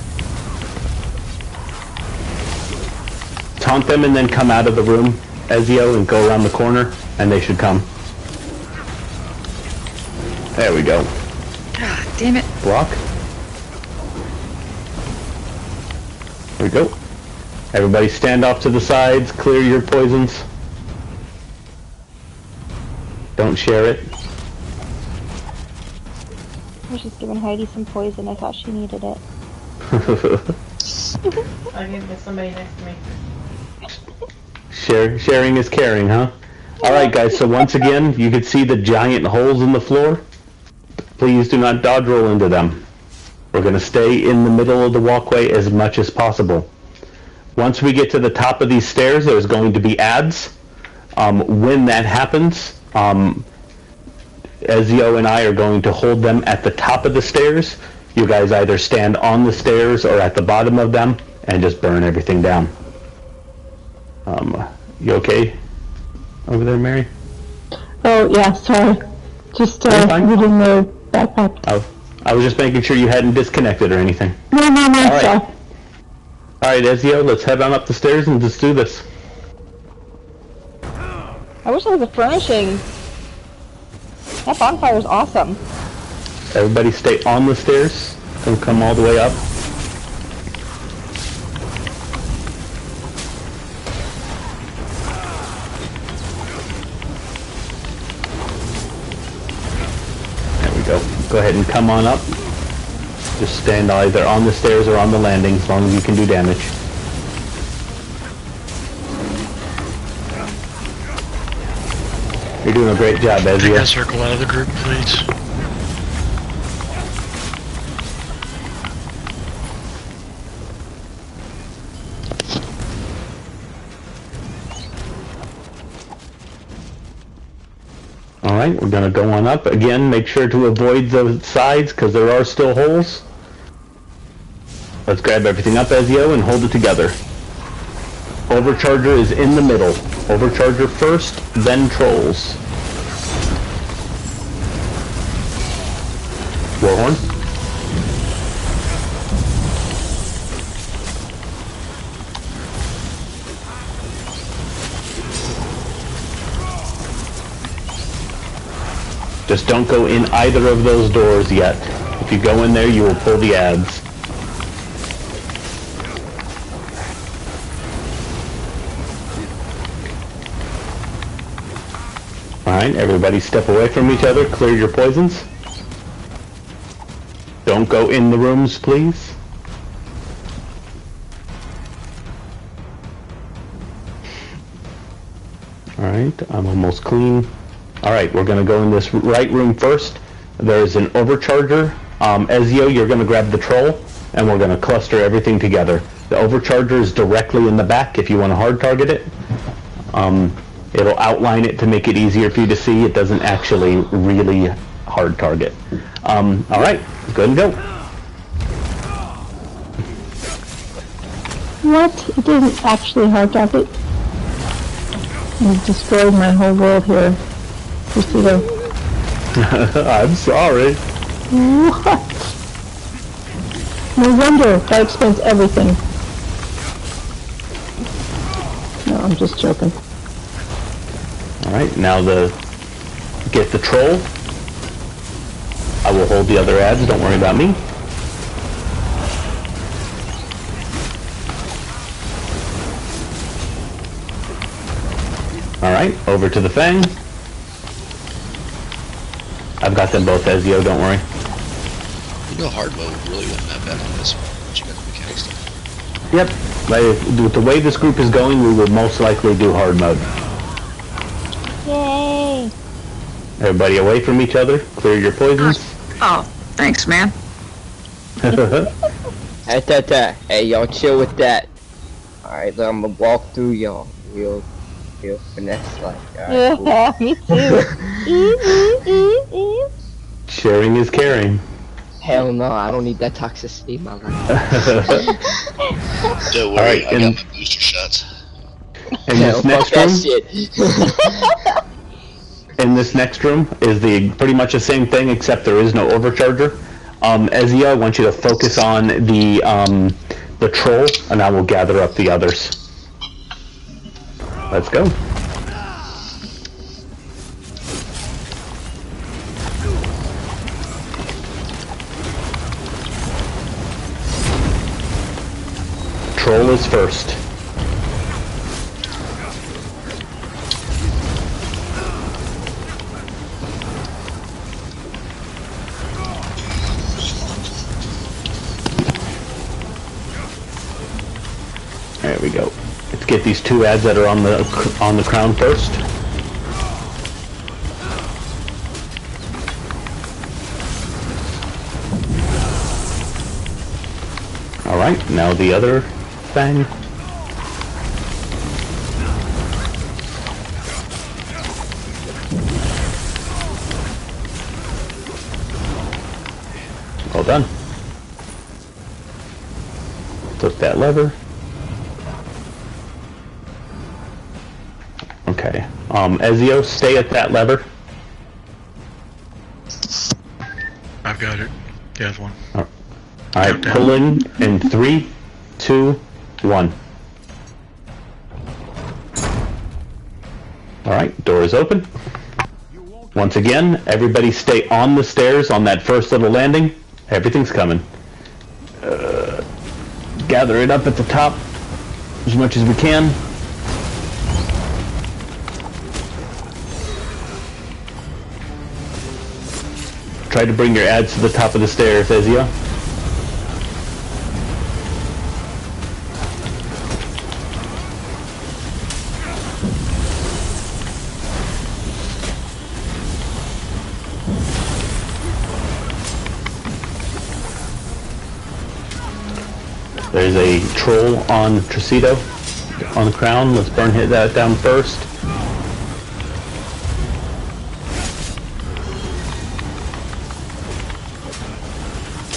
Taunt them and then come out of the room, Ezio, and go around the corner, and they should come. There we go. Damn it. Block. There we go. Everybody stand off to the sides, clear your poisons. Don't share it. I was just giving Heidi some poison. I thought she needed it. I give it to somebody next to me. Sharing is caring, huh? Alright guys, so once again, you can see the giant holes in the floor. Please do not dodge roll into them. We're going to stay in the middle of the walkway as much as possible. Once we get to the top of these stairs, there's going to be ads. When that happens, Ezio and I are going to hold them at the top of the stairs. You guys either stand on the stairs or at the bottom of them and just burn everything down. You okay over there, Mary? Oh, yeah, sorry. Just reading the backpack. I was just making sure you hadn't disconnected or anything. No, sorry. Alright, Ezio, let's head on up the stairs and just do this. I wish there was a furnishing. That bonfire is awesome. Everybody stay on the stairs. Don't come all the way up. There we go. Go ahead and come on up. Just stand either on the stairs or on the landing as long as you can do damage. You're doing a great job, Ezio. Take that circle out of the group, please. Alright, we're going to go on up. Again, make sure to avoid the sides because there are still holes. Let's grab everything up, Ezio, and hold it together. Overcharger is in the middle. Overcharger first, then trolls. Warhorn. Just don't go in either of those doors yet. If you go in there, you will pull the ads. Alright, everybody step away from each other, clear your poisons. Don't go in the rooms, please. Alright, I'm almost clean. Alright, we're going to go in this right room first. There's an overcharger. Ezio, you're going to grab the troll, and we're going to cluster everything together. The overcharger is directly in the back if you want to hard target it. It'll outline it to make it easier for you to see. It doesn't actually really hard target. Alright, go ahead and go. What? It didn't actually hard target. You destroyed my whole world here. I'm sorry. What? No wonder. That explains everything. No, I'm just joking. Alright, now get the troll. I will hold the other ads, don't worry about me. Alright, over to the Fang. I've got them both, Ezio, don't worry. You know, hard mode really wasn't that bad on this one, but you got the mechanic stuff. Yep, with the way this group is going, we would most likely do hard mode. Yay! Everybody away from each other, clear your poisons. Oh, thanks, man. Hey, y'all chill with that. Alright, I'm gonna walk through y'all. Real finesse like. Yeah, Right, me too. Sharing is caring. Hell no, I don't need that toxicity in my life. Don't worry, I got my booster shots. In this next room, in this next room is pretty much the same thing, except there is no overcharger. Ezio, I want you to focus on the troll, and I will gather up the others. Let's go. Troll is first. There we go. Let's get these 2 ads that are on the crown first. All right, now the other thing. Well done. Flip that lever. Okay. Ezio, stay at that lever. I've got it. You have one. Alright, pull in 3, 2, 1. Alright, door is open. Once again, everybody stay on the stairs on that first little landing. Everything's coming. Gather it up at the top as much as we can. Try to bring your ads to the top of the stairs, Ezio. There's a troll on Tricito, on the crown. Let's hit that down first.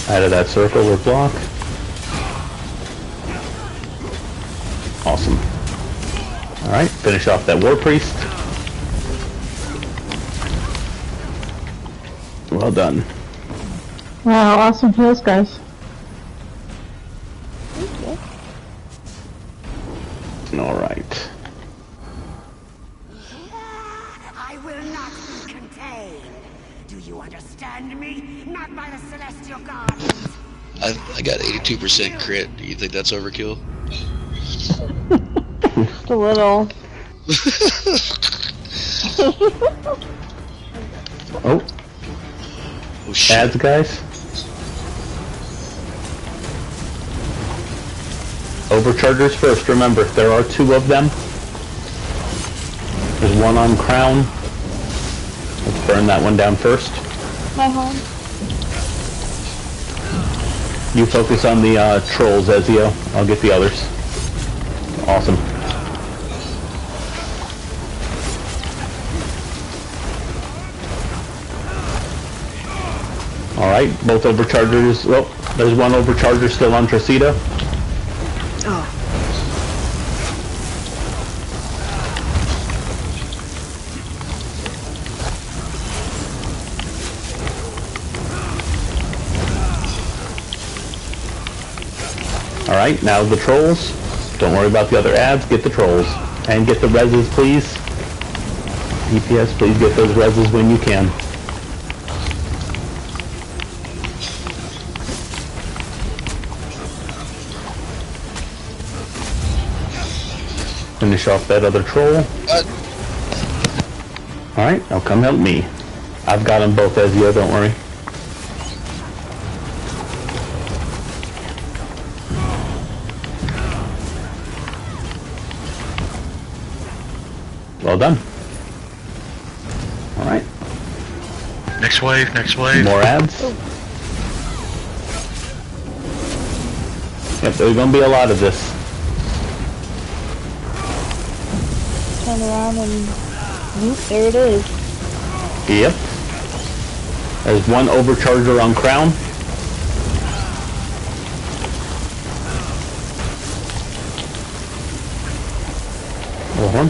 Out of that circle or block. Awesome. Alright, finish off that War Priest. Well done. Wow, awesome heals, guys. Alright. I will not be contained. Do you understand me? Not by the celestial guardians. I got 82% crit. Do you think that's overkill? Just a little. Oh. Oh shit. Ads, guys. Overchargers first, remember, there are 2 of them. There's 1 on crown. Let's burn that one down first. My home. You focus on the trolls, Ezio. I'll get the others. Awesome. Alright, both overchargers. Oh, there's 1 overcharger still on Tricito. Oh. Alright, now the trolls. Don't worry about the other ads, get the trolls. And get the reses, please. EPS, please get those reses when you can. Finish off that other troll. Alright, now come help me. I've got them both, Ezio, don't worry. Well done. Alright. Next wave, next wave. More ads. Yep, there's gonna be a lot of this. Turn around and whoop, there it is. Yep. There's 1 overcharger on crown. Horn.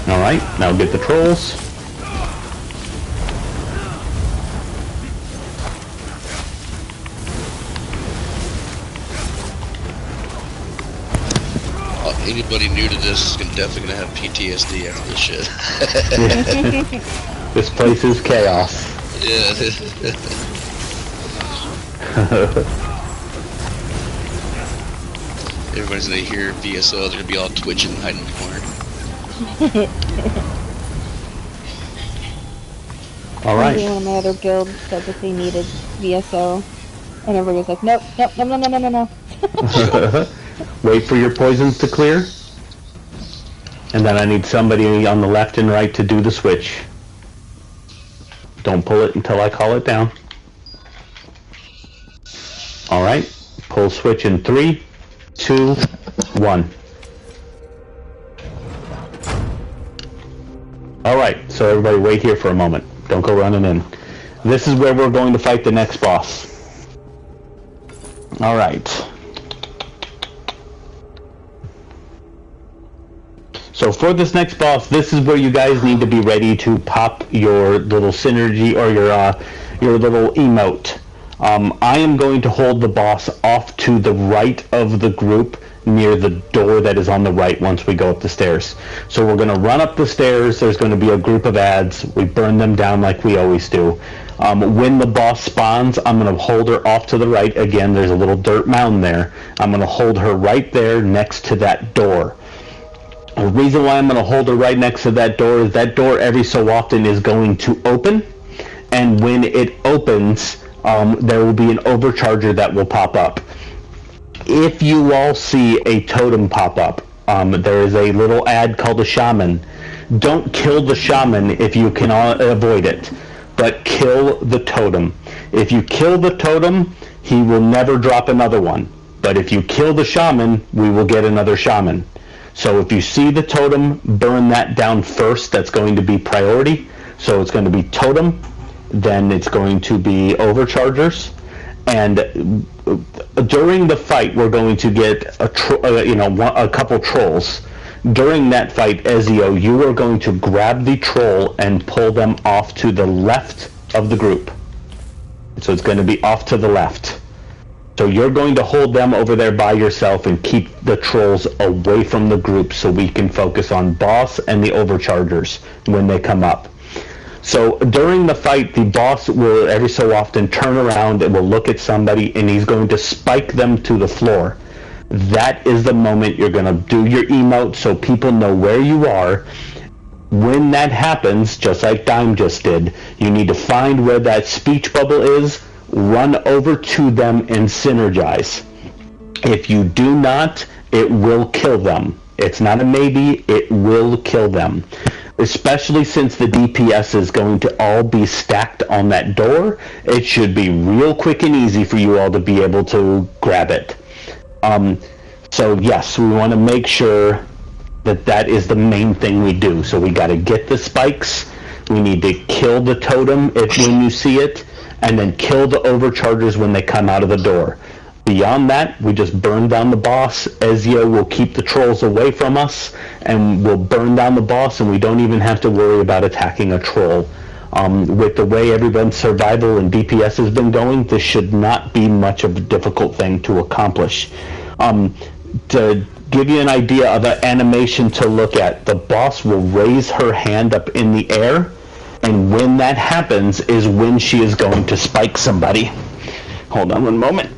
Alright, now get the trolls. Anybody new to this is definitely gonna have PTSD after this shit. This place is chaos. Yeah. Everybody's gonna hear VSO, they're gonna be all twitching, hiding in the corner. Alright. One of my other guilds said that they needed VSO, and everybody was like, nope, nope, no, no, no, no, no, no. Wait for your poisons to clear. And then I need somebody on the left and right to do the switch. Don't pull it until I call it down. Alright. Pull switch in 3, 2, 1. Alright, so everybody wait here for a moment. Don't go running in. This is where we're going to fight the next boss. Alright. So for this next boss, this is where you guys need to be ready to pop your little synergy or your little emote. I am going to hold the boss off to the right of the group near the door that is on the right once we go up the stairs. So we're going to run up the stairs. There's going to be a group of ads. We burn them down like we always do. When the boss spawns, I'm going to hold her off to the right. Again, there's a little dirt mound there. I'm going to hold her right there next to that door. The reason why I'm going to hold her right next to that door is that door every so often is going to open, and when it opens, there will be an overcharger that will pop up. If you all see a totem pop up, there is a little ad called a shaman. Don't kill the shaman if you can avoid it, but kill the totem. If you kill the totem, he will never drop another one. But if you kill the shaman, we will get another shaman. So if you see the totem, burn that down first. That's going to be priority. So it's going to be totem, then it's going to be overchargers, and during the fight we're going to get a couple trolls. During that fight, Ezio, you are going to grab the troll and pull them off to the left of the group. So it's going to be off to the left. So you're going to hold them over there by yourself and keep the trolls away from the group so we can focus on boss and the overchargers when they come up. So during the fight, the boss will every so often turn around and will look at somebody and he's going to spike them to the floor. That is the moment you're going to do your emote so people know where you are. When that happens, just like Dime just did, you need to find where that speech bubble is, run over to them and synergize. If you do not, it will kill them. It's not a maybe, it will kill them. Especially since the DPS is going to all be stacked on that door, it should be real quick and easy for you all to be able to grab it. So yes, we want to make sure that that is the main thing we do. So we got to get the spikes, we need to kill the totem when you see it, and then kill the overchargers when they come out of the door. Beyond that, we just burn down the boss. Ezio will keep the trolls away from us, and we'll burn down the boss, and we don't even have to worry about attacking a troll. With the way everyone's survival and DPS has been going, this should not be much of a difficult thing to accomplish. To give you an idea of an animation to look at, the boss will raise her hand up in the air, and when that happens is when she is going to spike somebody. Hold on one moment.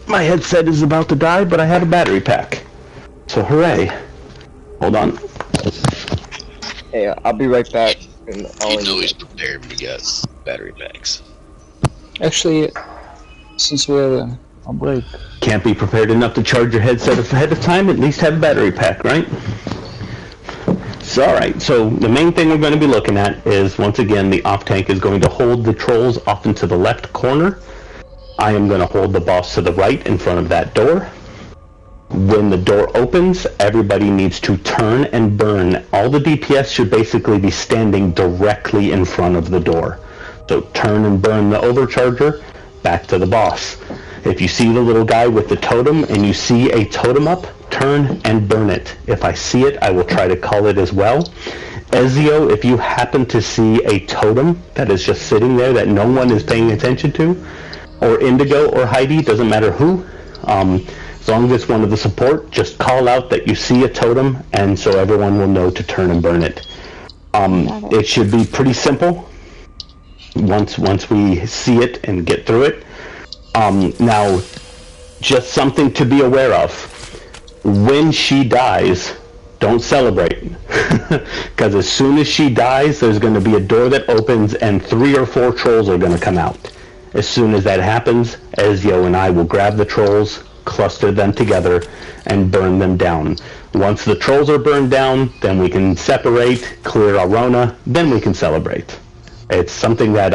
My headset is about to die, but I have a battery pack. So hooray. Hold on. Hey, I'll be right back. You know he's prepared when he got battery packs. Actually, since we're on break. Can't be prepared enough to charge your headset ahead of time, at least have a battery pack, right? So, alright, so the main thing we're going to be looking at is, once again, the off-tank is going to hold the trolls off into the left corner. I am going to hold the boss to the right in front of that door. When the door opens, everybody needs to turn and burn. All the DPS should basically be standing directly in front of the door. So turn and burn the overcharger, back to the boss. If you see the little guy with the totem and you see a totem up, turn and burn it. If I see it, I will try to call it as well. Ezio, if you happen to see a totem that is just sitting there that no one is paying attention to, or Indigo or Heidi, doesn't matter who, as long as it's one of the support, just call out that you see a totem, and so everyone will know to turn and burn it. It should be pretty simple once we see it and get through it. Now, just something to be aware of. When she dies, don't celebrate. Because as soon as she dies, there's going to be a door that opens and 3 or 4 trolls are going to come out. As soon as that happens, Ezio and I will grab the trolls, cluster them together, and burn them down. Once the trolls are burned down, then we can separate, clear Arona, then we can celebrate. It's something that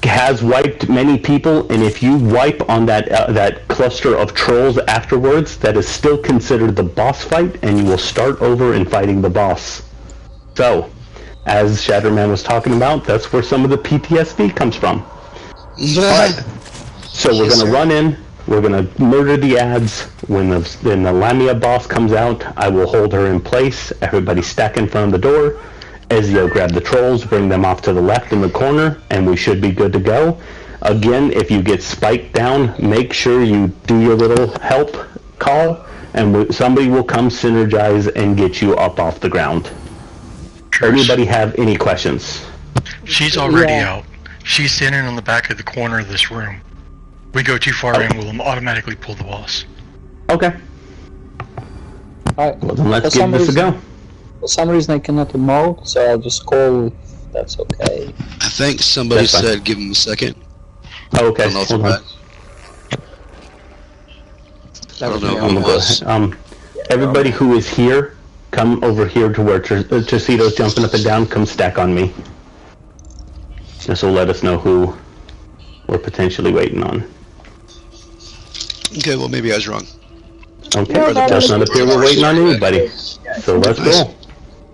has wiped many people, and if you wipe on that cluster of trolls afterwards, that is still considered the boss fight, and you will start over in fighting the boss. So, as Shatterman was talking about, that's where some of the PTSD comes from. Alright, so we're going to run in, we're going to murder the ads. When the Lamia boss comes out, I will hold her in place, everybody stack in front of the door. Ezio grab the trolls, bring them off to the left in the corner, and we should be good to go. Again, if you get spiked down, make sure you do your little help call, and somebody will come synergize and get you up off the ground. Anybody have any questions? She's already out. She's standing on the back of the corner of this room. We go too far in, we'll automatically pull the boss. Okay. Alright. Well, then let's give this a go. For some reason I cannot emote, so I'll just call if that's okay. I think somebody said give him a second. Oh, okay, I don't hold on. I don't know who it was. Everybody who is here, come over here to where Tricito's jumping up and down, come stack on me. This will let us know who we're potentially waiting on. Okay, well maybe I was wrong. Okay, it does not appear we're waiting on anybody. So let's go.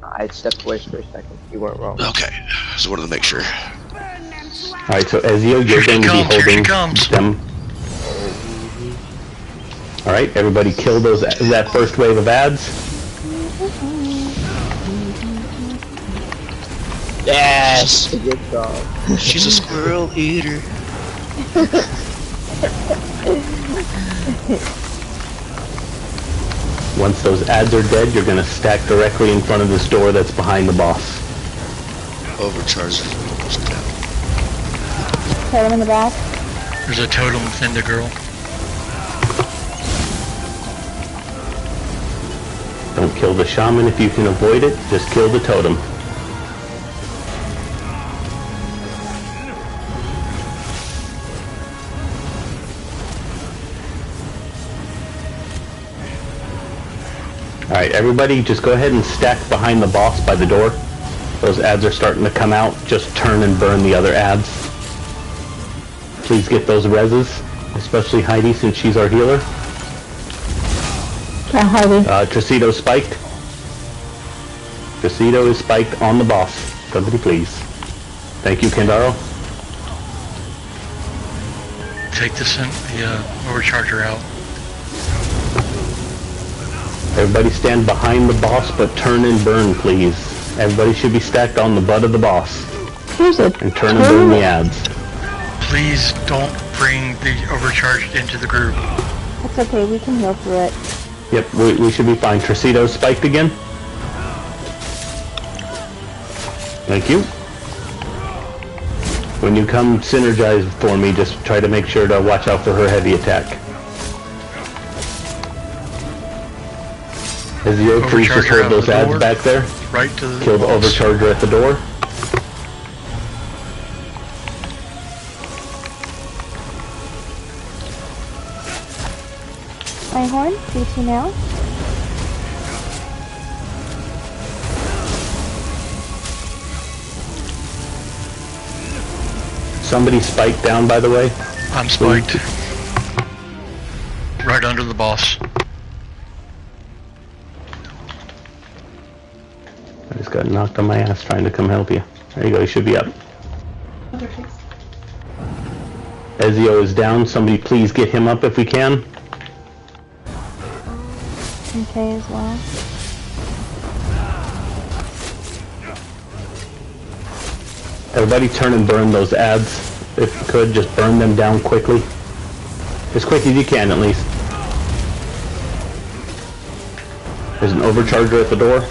I stepped away for a second. You weren't wrong. Okay, just wanted to make sure. Alright, so Ezio, you're going to be holding them. Alright, everybody kill that first wave of ads. Yes! Good job. She's a squirrel eater. Once those ads are dead, you're going to stack directly in front of this door that's behind the boss. Overcharger. Totem in the back. There's a totem within the girl. Don't kill the shaman if you can avoid it, just kill the totem. Alright, everybody just go ahead and stack behind the boss by the door. Those ads are starting to come out. Just turn and burn the other ads. Please get those reses, especially Heidi since she's our healer. Yeah, Heidi. Tricito's spiked. Tricito is spiked on the boss. Somebody please. Thank you, Kendaro. Take the Overcharger out. Everybody stand behind the boss, but turn and burn, please. Everybody should be stacked on the butt of the boss. Here's it. And turn and burn the ads. Please don't bring the Overcharged into the group. It's okay, we can heal through it. Yep, we should be fine. Tricito's spiked again. Thank you. When you come synergize for me, just try to make sure to watch out for her heavy attack. Ezio, please just hold those ads back there. Right to the Kill the Overcharger at the door. My horn, CT now. Somebody spiked down, by the way. I'm spiked. Right under the boss. I just got knocked on my ass trying to come help you. There you go, you should be up. Ezio is down. Somebody please get him up if we can. Okay as well. Everybody turn and burn those ads. If you could, just burn them down quickly. As quick as you can, at least. There's an Overcharger at the door.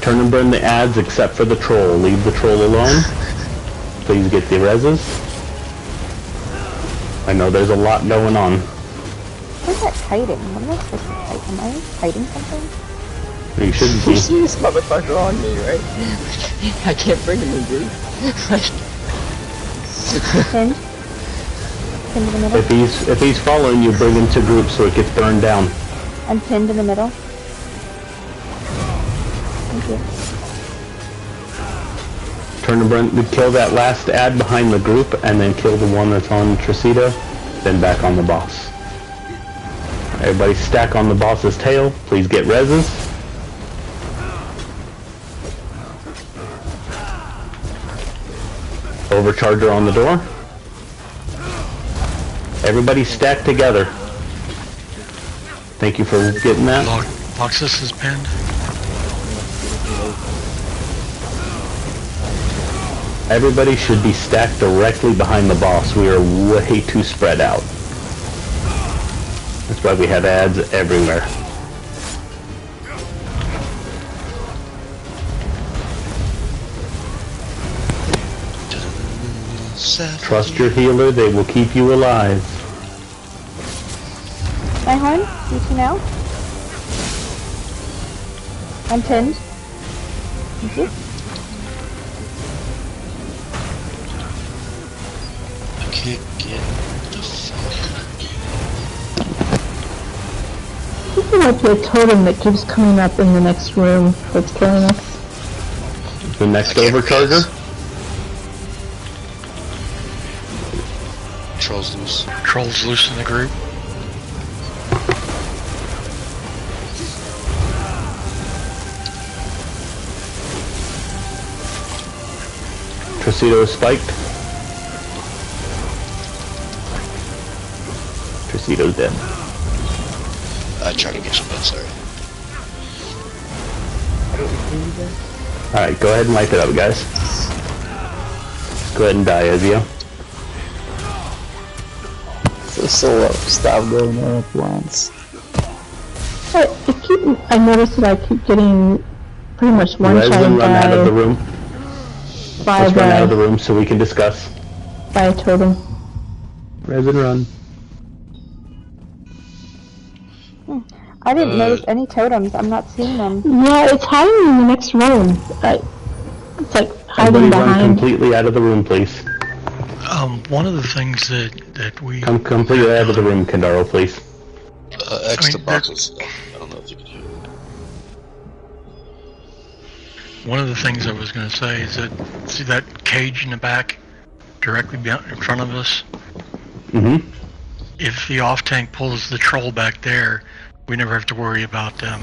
Turn and burn the ads except for the troll. Leave the troll alone. Please get the reses. I know there's a lot going on. What's that kiting? What am I supposed to kite? Am I kiting something? You shouldn't be. You see this motherfucker on me, right? I can't bring him in, dude. Pinned? Pinned in the middle? If he's following you, bring him to group so it gets burned down. I'm pinned in the middle. Thank you. Turn and burn. Kill that last ad behind the group, and then kill the one that's on Tricito. Then back on the boss. Everybody stack on the boss's tail. Please get reses. Overcharger on the door. Everybody stack together. Thank you for getting that. Loxus is pinned. Everybody should be stacked directly behind the boss. We are way too spread out. That's why we have ads everywhere. Trust your healer, they will keep you alive. My horn? You see now? I'm pinned. Thank you. I can't get the fuck. I think there might be a totem that keeps coming up in the next room that's killing us. The next Overcharger? Troll's loose. Troll's loose in the group. Tricito is spiked. Tricito's dead. I tried to get you, but sorry. Alright, go ahead and light it up, guys. Go ahead and die, Ezio. There's a lot of stuff going on at once. I noticed that I keep getting pretty much one-shot Resin, run out of the room. Let's run out of the room so we can discuss. By a totem. Resin, run. I didn't notice any totems. I'm not seeing them. Yeah, it's hiding in the next room. It's like hiding Everybody behind. run completely out of the room, please. One of the things that we... Come completely out of the room, Kendaro, please. X the boxes. I don't know if you can hear it. One of the things I was going to say is that, see that cage in the back, directly in front of us? Mm-hmm. If the off-tank pulls the troll back there, we never have to worry about them.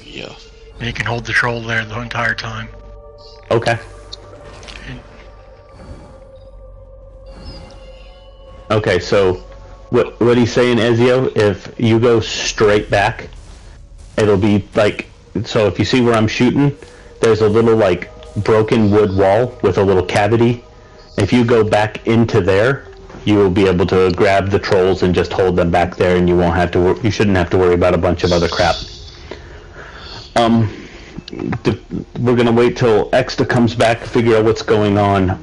Yeah. You can hold the troll there the entire time. Okay. Okay, so what he's saying, Ezio, if you go straight back, it'll be like, so if you see where I'm shooting, there's a little like broken wood wall with a little cavity. If you go back into there, you will be able to grab the trolls and just hold them back there, and you won't have to. You shouldn't have to worry about a bunch of other crap. We're gonna wait till Exta comes back, figure out what's going on.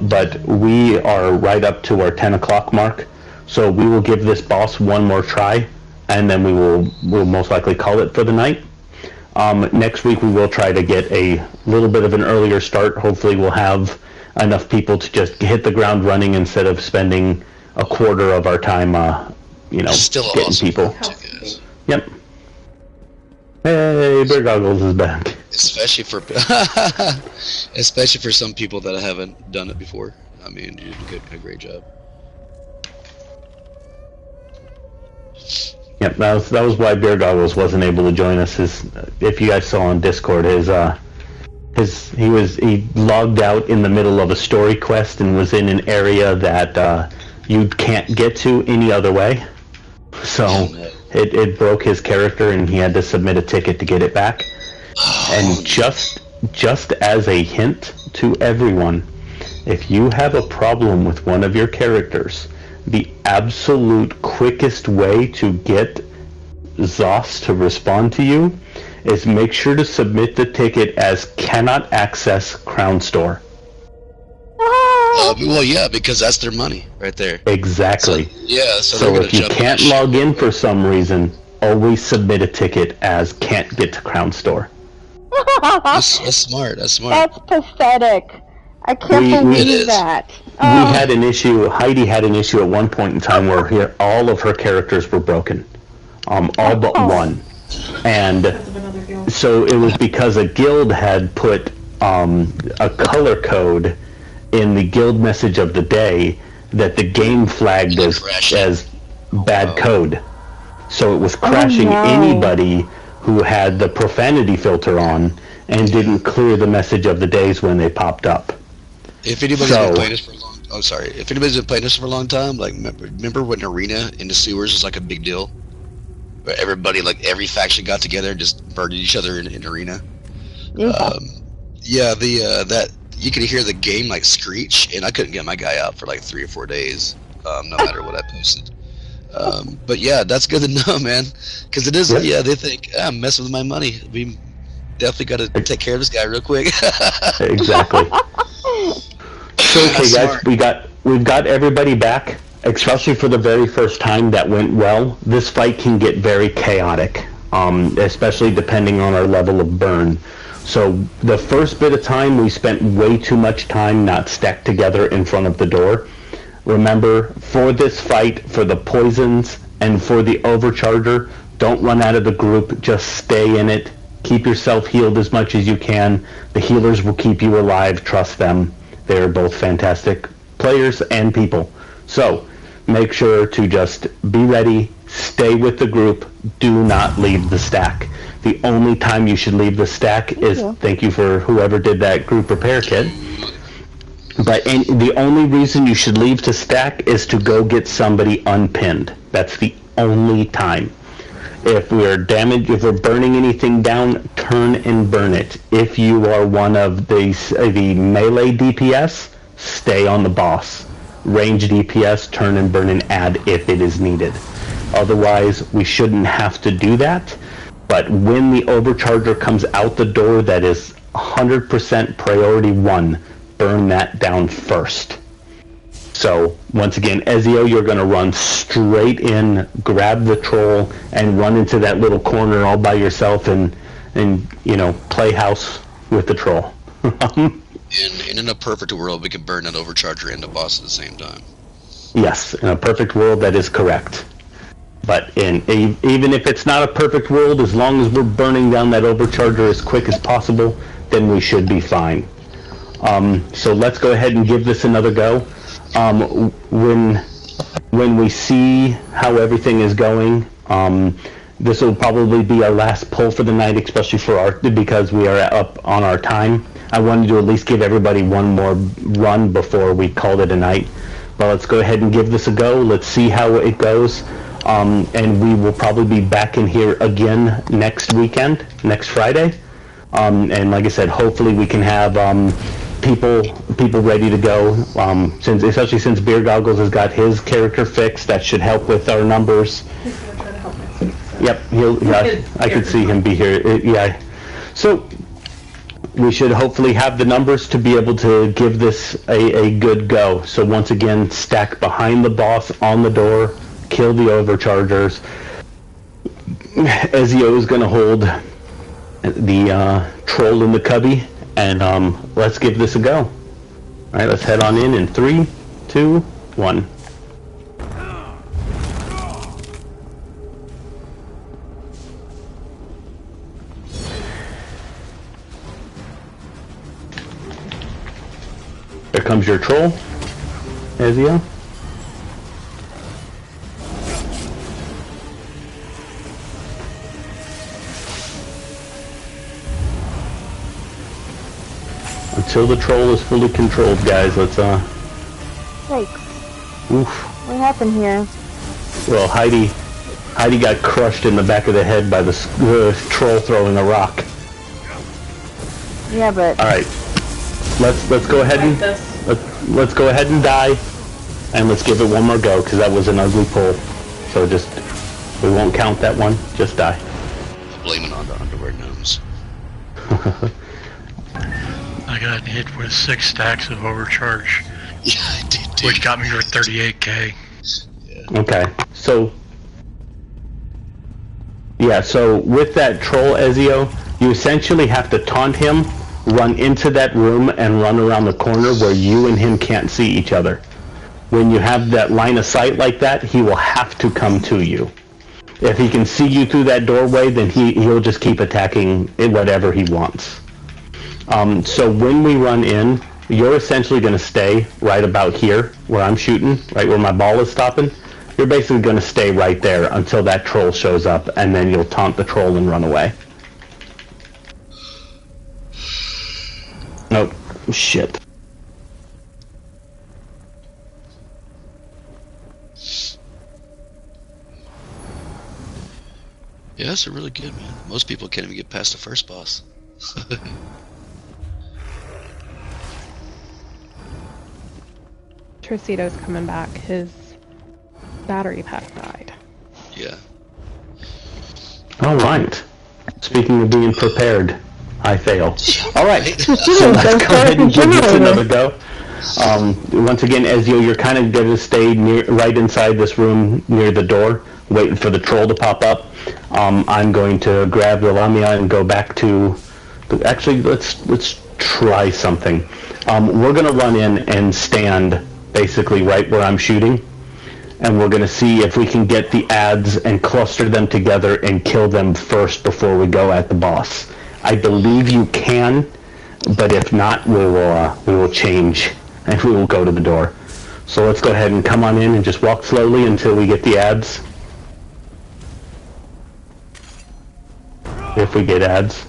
But we are right up to our 10 o'clock mark, so we will give this boss one more try, and then we'll most likely call it for the night. Next week we will try to get a little bit of an earlier start. Hopefully we'll have enough people to just hit the ground running instead of spending a quarter of our time, Still getting awesome people. guys. Yep. Hey, Bear Goggles is back. Especially for some people that haven't done it before. I mean, you did a great job. Yep, that was why Bear Goggles wasn't able to join us. If you guys saw on Discord, he logged out in the middle of a story quest and was in an area that you can't get to any other way. So it broke his character, and he had to submit a ticket to get it back. And just as a hint to everyone, if you have a problem with one of your characters, the absolute quickest way to get Zos to respond to you is make sure to submit the ticket as cannot access Crown Store. Well, yeah, because that's their money right there. Exactly. So if you can't log in for some reason, always submit a ticket as can't get to Crown Store. That's smart. That's smart. That's pathetic. I can't believe that. We had an issue. Heidi had an issue at one point in time where all of her characters were broken, all but one, and so it was because a guild had put a color code in the guild message of the day that the game flagged as bad code. So it was crashing anybody who had the profanity filter on and didn't clear the message of the days when they popped up. If anybody's been playing this for a long if anybody's been playing this for a long time, like remember when Arena in the sewers was like a big deal? Where everybody, like every faction got together and just burned each other in Arena? Yeah. That you could hear the game like screech, and I couldn't get my guy out for like 3 or 4 days, no matter what I posted. But yeah, that's good to know, man, because it is. Yeah, they think I'm messing with my money. We definitely got to take care of this guy real quick. Exactly. So okay, guys, we've got everybody back, especially for the very first time. That went well. This fight can get very chaotic, especially depending on our level of burn. So the first bit of time, we spent way too much time not stacked together in front of the door. Remember, for this fight, for the poisons and for the Overcharger, don't run out of the group. Just stay in it. Keep yourself healed as much as you can. The healers will keep you alive. Trust them. They're both fantastic players and people. So make sure to just be ready. Stay with the group. Do not leave the stack. The only time you should leave the stack is, thank you for whoever did that group repair kit. But the only reason you should leave to stack is to go get somebody unpinned. That's the only time. If we're burning anything down, turn and burn it. If you are one of the melee DPS, stay on the boss. Range DPS, turn and burn and add if it is needed. Otherwise, we shouldn't have to do that. But when the Overcharger comes out the door, that is 100% priority 1. Burn that down first. So, once again, Ezio, you're going to run straight in, grab the troll, and run into that little corner all by yourself and play house with the troll. in a perfect world, we could burn that Overcharger and the boss at the same time. Yes, in a perfect world, that is correct. But even if it's not a perfect world, as long as we're burning down that Overcharger as quick as possible, then we should be fine. So let's go ahead and give this another go. When we see how everything is going, this will probably be our last pull for the night, especially because we are up on our time. I wanted to at least give everybody one more run before we called it a night. But let's go ahead and give this a go. Let's see how it goes. And we will probably be back in here again next weekend, next Friday. And like I said, hopefully we can have people ready to go. Especially since Beer Goggles has got his character fixed, that should help with our numbers. Yep, I could see him be here. So we should hopefully have the numbers to be able to give this a good go. So once again, stack behind the boss on the door, kill the Overchargers. Ezio is going to hold the troll in the cubby, and let's give this a go. All right, let's head on in 3, 2, 1. There comes your troll, Ezio. Until the troll is fully controlled, guys, let's Yikes. Oof. What happened here? Well, Heidi got crushed in the back of the head by the troll throwing a rock. Yeah, but... Alright. Let's go ahead and let's go ahead and die, and let's give it one more go, because that was an ugly pull. So we won't count that one. Just die. I'm blaming on the underwear now. I got hit with 6 stacks of overcharge. Yeah, I did too. Which got me for 38k. Yeah. Okay, so... Yeah, so with that troll, Ezio, you essentially have to taunt him, run into that room, and run around the corner where you and him can't see each other. When you have that line of sight like that, he will have to come to you. If he can see you through that doorway, then he'll just keep attacking whatever he wants. So when we run in, you're essentially going to stay right about here, where I'm shooting, right where my ball is stopping. You're basically going to stay right there until that troll shows up, and then you'll taunt the troll and run away. Nope. Shit. Yeah, that's really good, man. Most people can't even get past the first boss. Tricito's coming back. His battery pack died. Yeah. Alright. Speaking of being prepared, I fail. Alright, so let's go ahead and give this another go. Once again, Ezio, you're kind of going to stay right inside this room near the door, waiting for the troll to pop up. I'm going to grab the Lamia and go back to... Actually, let's try something. We're going to run in and stand basically right where I'm shooting, and we're going to see if we can get the ads and cluster them together and kill them first before we go at the boss. I believe you can, but if not, we will change and we will go to the door. So let's go ahead and come on in and just walk slowly until we get the ads. If we get ads.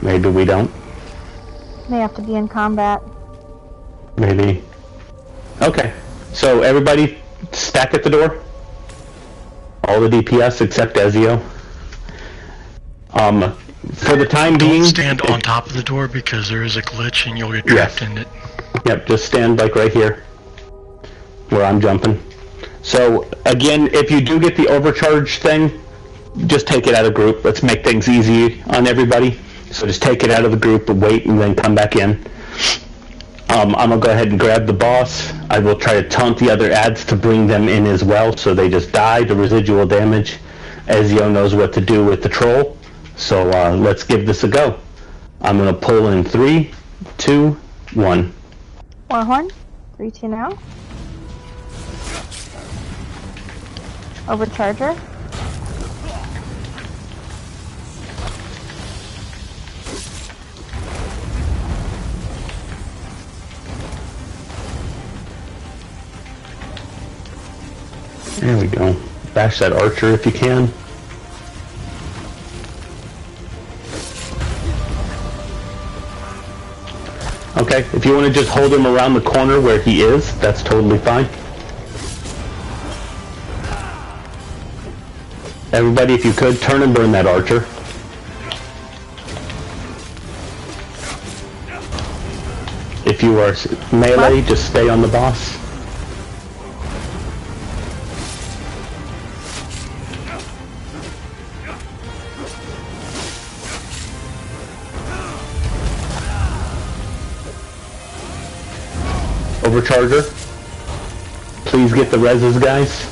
Maybe we don't. They have to be in combat. Maybe. Okay. So everybody stack at the door. All the DPS except Ezio. For the time being... Don't stand on top of the door because there is a glitch and you'll get trapped in it. Yep, just stand like right here. Where I'm jumping. So, again, if you do get the overcharge thing, just take it out of group. Let's make things easy on everybody. So just take it out of the group, wait, and then come back in. I'm going to go ahead and grab the boss. I will try to taunt the other ads to bring them in as well, so they just die to residual damage. Ezio knows what to do with the troll. So let's give this a go. I'm going to pull in 3, 2, 1. Warhorn, 3, 2 now. Overcharger. There we go. Bash that archer if you can. Okay, if you want to just hold him around the corner where he is, that's totally fine. Everybody, if you could, turn and burn that archer. If you are melee, just stay on the boss. Overcharger. Please get the reses, guys.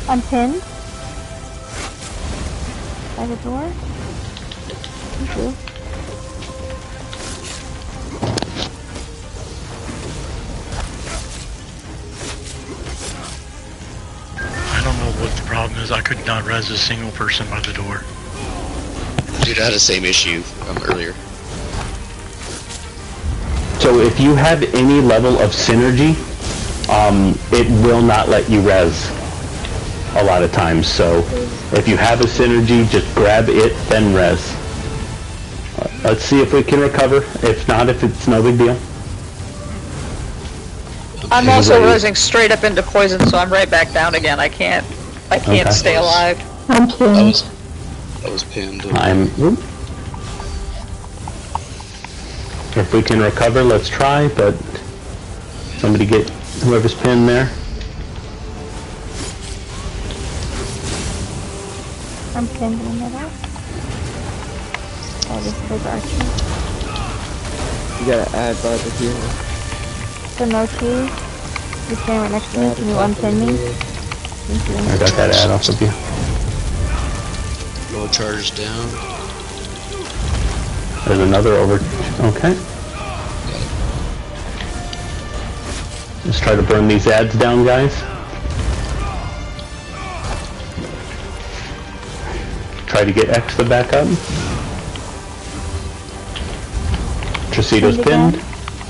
I'm pinned. By the door. Thank you. I don't know what the problem is. I could not res a single person by the door. Dude, I had the same issue earlier. So if you have any level of synergy, it will not let you res a lot of times. So if you have a synergy, just grab it, then res. Let's see if we can recover. If not, if it's no big deal. I'm also resing straight up into poison, so I'm right back down again. I can't Okay. stay alive. I'm pinned. I was pinned. If we can recover, let's try, but somebody get whoever's pinned there. I'm pinned in the middle. Oh, this big archer. You gotta add by the healer. So no cheese. You stand right next to me. Can you unpin me? Thank you. I got that ad off of you. Overcharger's down. There's another over. Okay. Let's try to burn these ads down, guys. Try to get X back up. Tracito's pinned.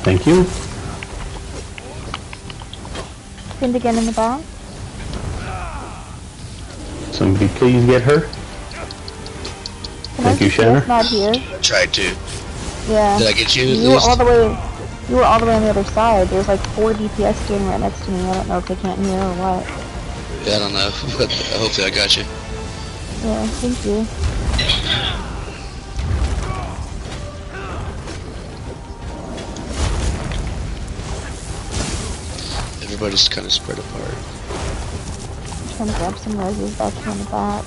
Thank you. Pinned again in the back. Somebody please get her. Thank you, Shannon. Not here. I tried to. Yeah. Did I get you? You were all the way. You were all the way on the other side. There's like 4 DPS standing right next to me. I don't know if they can't hear or what. Yeah, I don't know, but hopefully I got you. Yeah, thank you. Everybody's kind of spread apart. I'm trying to grab some roses back here in the back.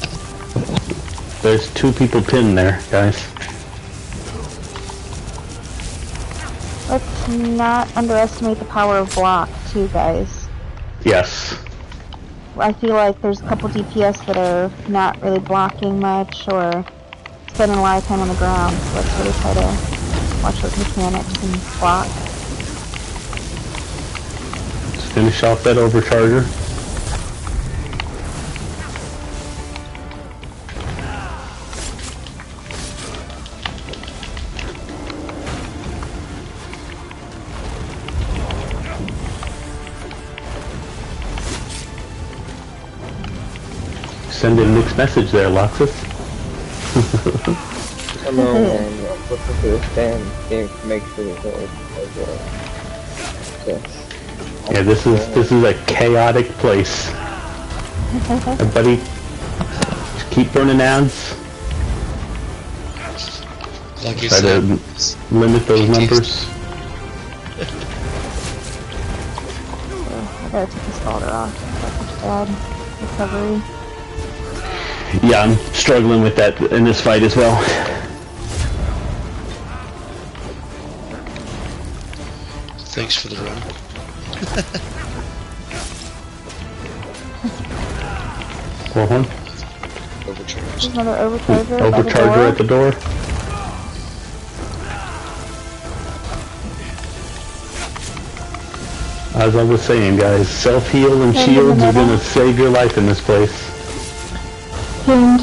There's 2 people pinned there, guys. Let's not underestimate the power of block, too, guys. Yes. I feel like there's a couple DPS that are not really blocking much or spending a lot of time on the ground, so let's really try to watch those mechanics and block. Let's finish off that Overcharger. Send a mixed message there, Loxus. Come on, man. Looking for this damn game to make sure that Yeah, this is a chaotic place. Everybody, just keep burning ads. Like you Try to limit those numbers. I gotta take this folder off. That's bad. Recovery. Yeah, I'm struggling with that in this fight as well. Thanks for the run. One. Overcharger. Another overcharger. Overcharger at the door. As I was saying, guys, self-heal and shields are gonna save your life in this place. Pinned.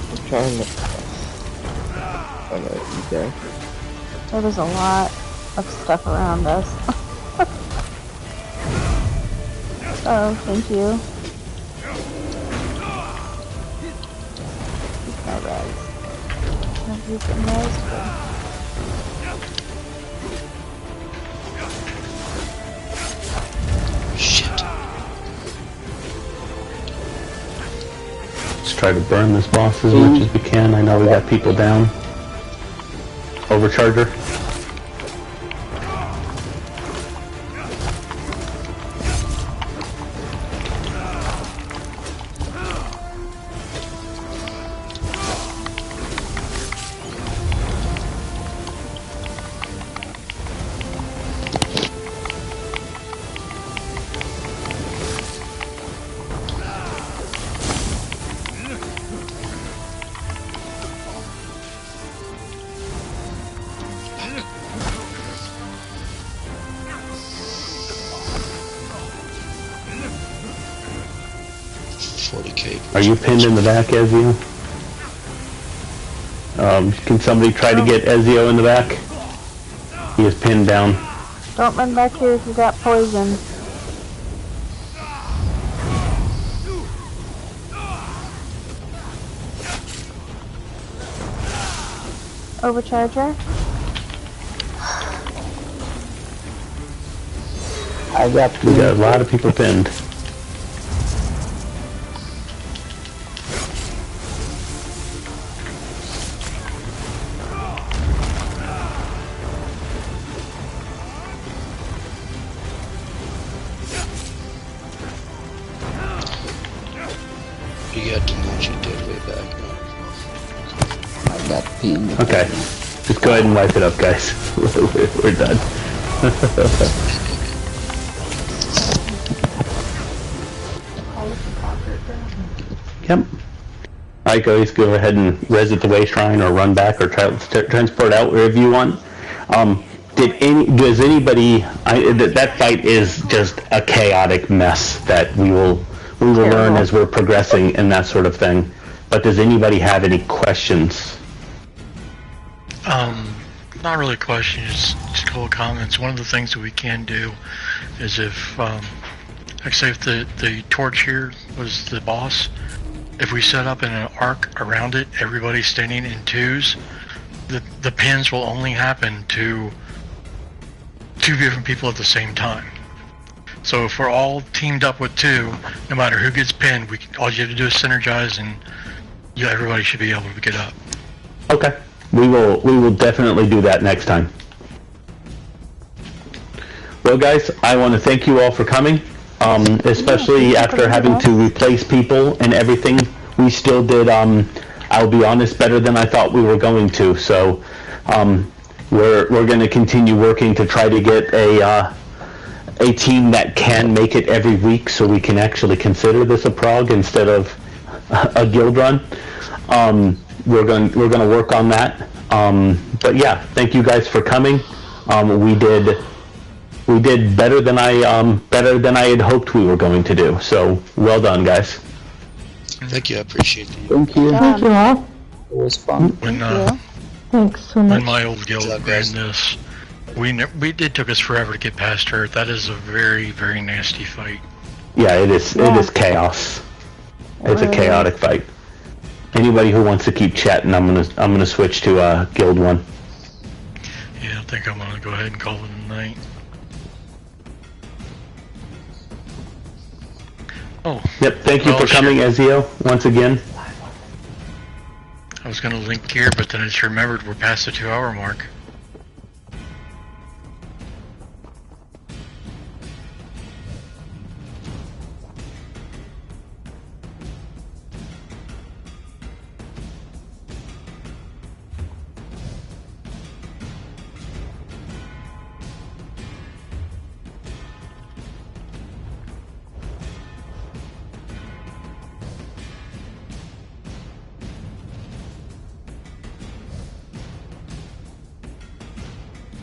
I'm trying to... Oh no, you there. There was a lot of stuff around us. Oh, thank you. Keep my res. I've used some res for... Shit. Let's try to burn this boss as much as we can. I know we got people down. Overcharger. Are you pinned in the back, Ezio? Can somebody try to get Ezio in the back? He is pinned down. Don't run back here if you got poison. Overcharger? We got a lot of people pinned. You got to nudge it dead way back. I got pinned. Okay. Just go ahead and wipe it up, guys. We're done. Yep. Alright guys, go ahead and res at the way shrine or run back or transport out wherever you want. Does anybody, that fight is just a chaotic mess that we will learn as we're progressing and that sort of thing. But does anybody have any questions? Not really questions, just a couple of comments. One of the things that we can do is if, like say if the torch here was the boss, if we set up in an arc around it, everybody standing in twos, the pins will only happen to two different people at the same time. So if we're all teamed up with two, no matter who gets pinned, all you have to do is synergize, and everybody should be able to get up. Okay, we will definitely do that next time. Well, guys, I want to thank you all for coming. Especially after having to replace people and everything, we still did. I'll be honest, better than I thought we were going to. So we're going to continue working to try to get a team that can make it every week, so we can actually consider this a prog instead of a guild run. We're going to work on that. But yeah, thank you guys for coming. We did better than I had hoped we were going to do. So well done, guys. Thank you. I appreciate it. Thank you. Thank you all. It was fun. Thanks so much. When my old guild ran this, it took us forever to get past her. That is a very, very nasty fight. Yeah, it is. It is chaos. It's a chaotic fight. Anybody who wants to keep chatting, I'm gonna switch to Guild 1. Yeah, I think I'm gonna go ahead and call it a night. Oh. Yep. Thank you for coming, Ezio, once again. I was gonna link here, but then I just remembered we're past the 2-hour mark.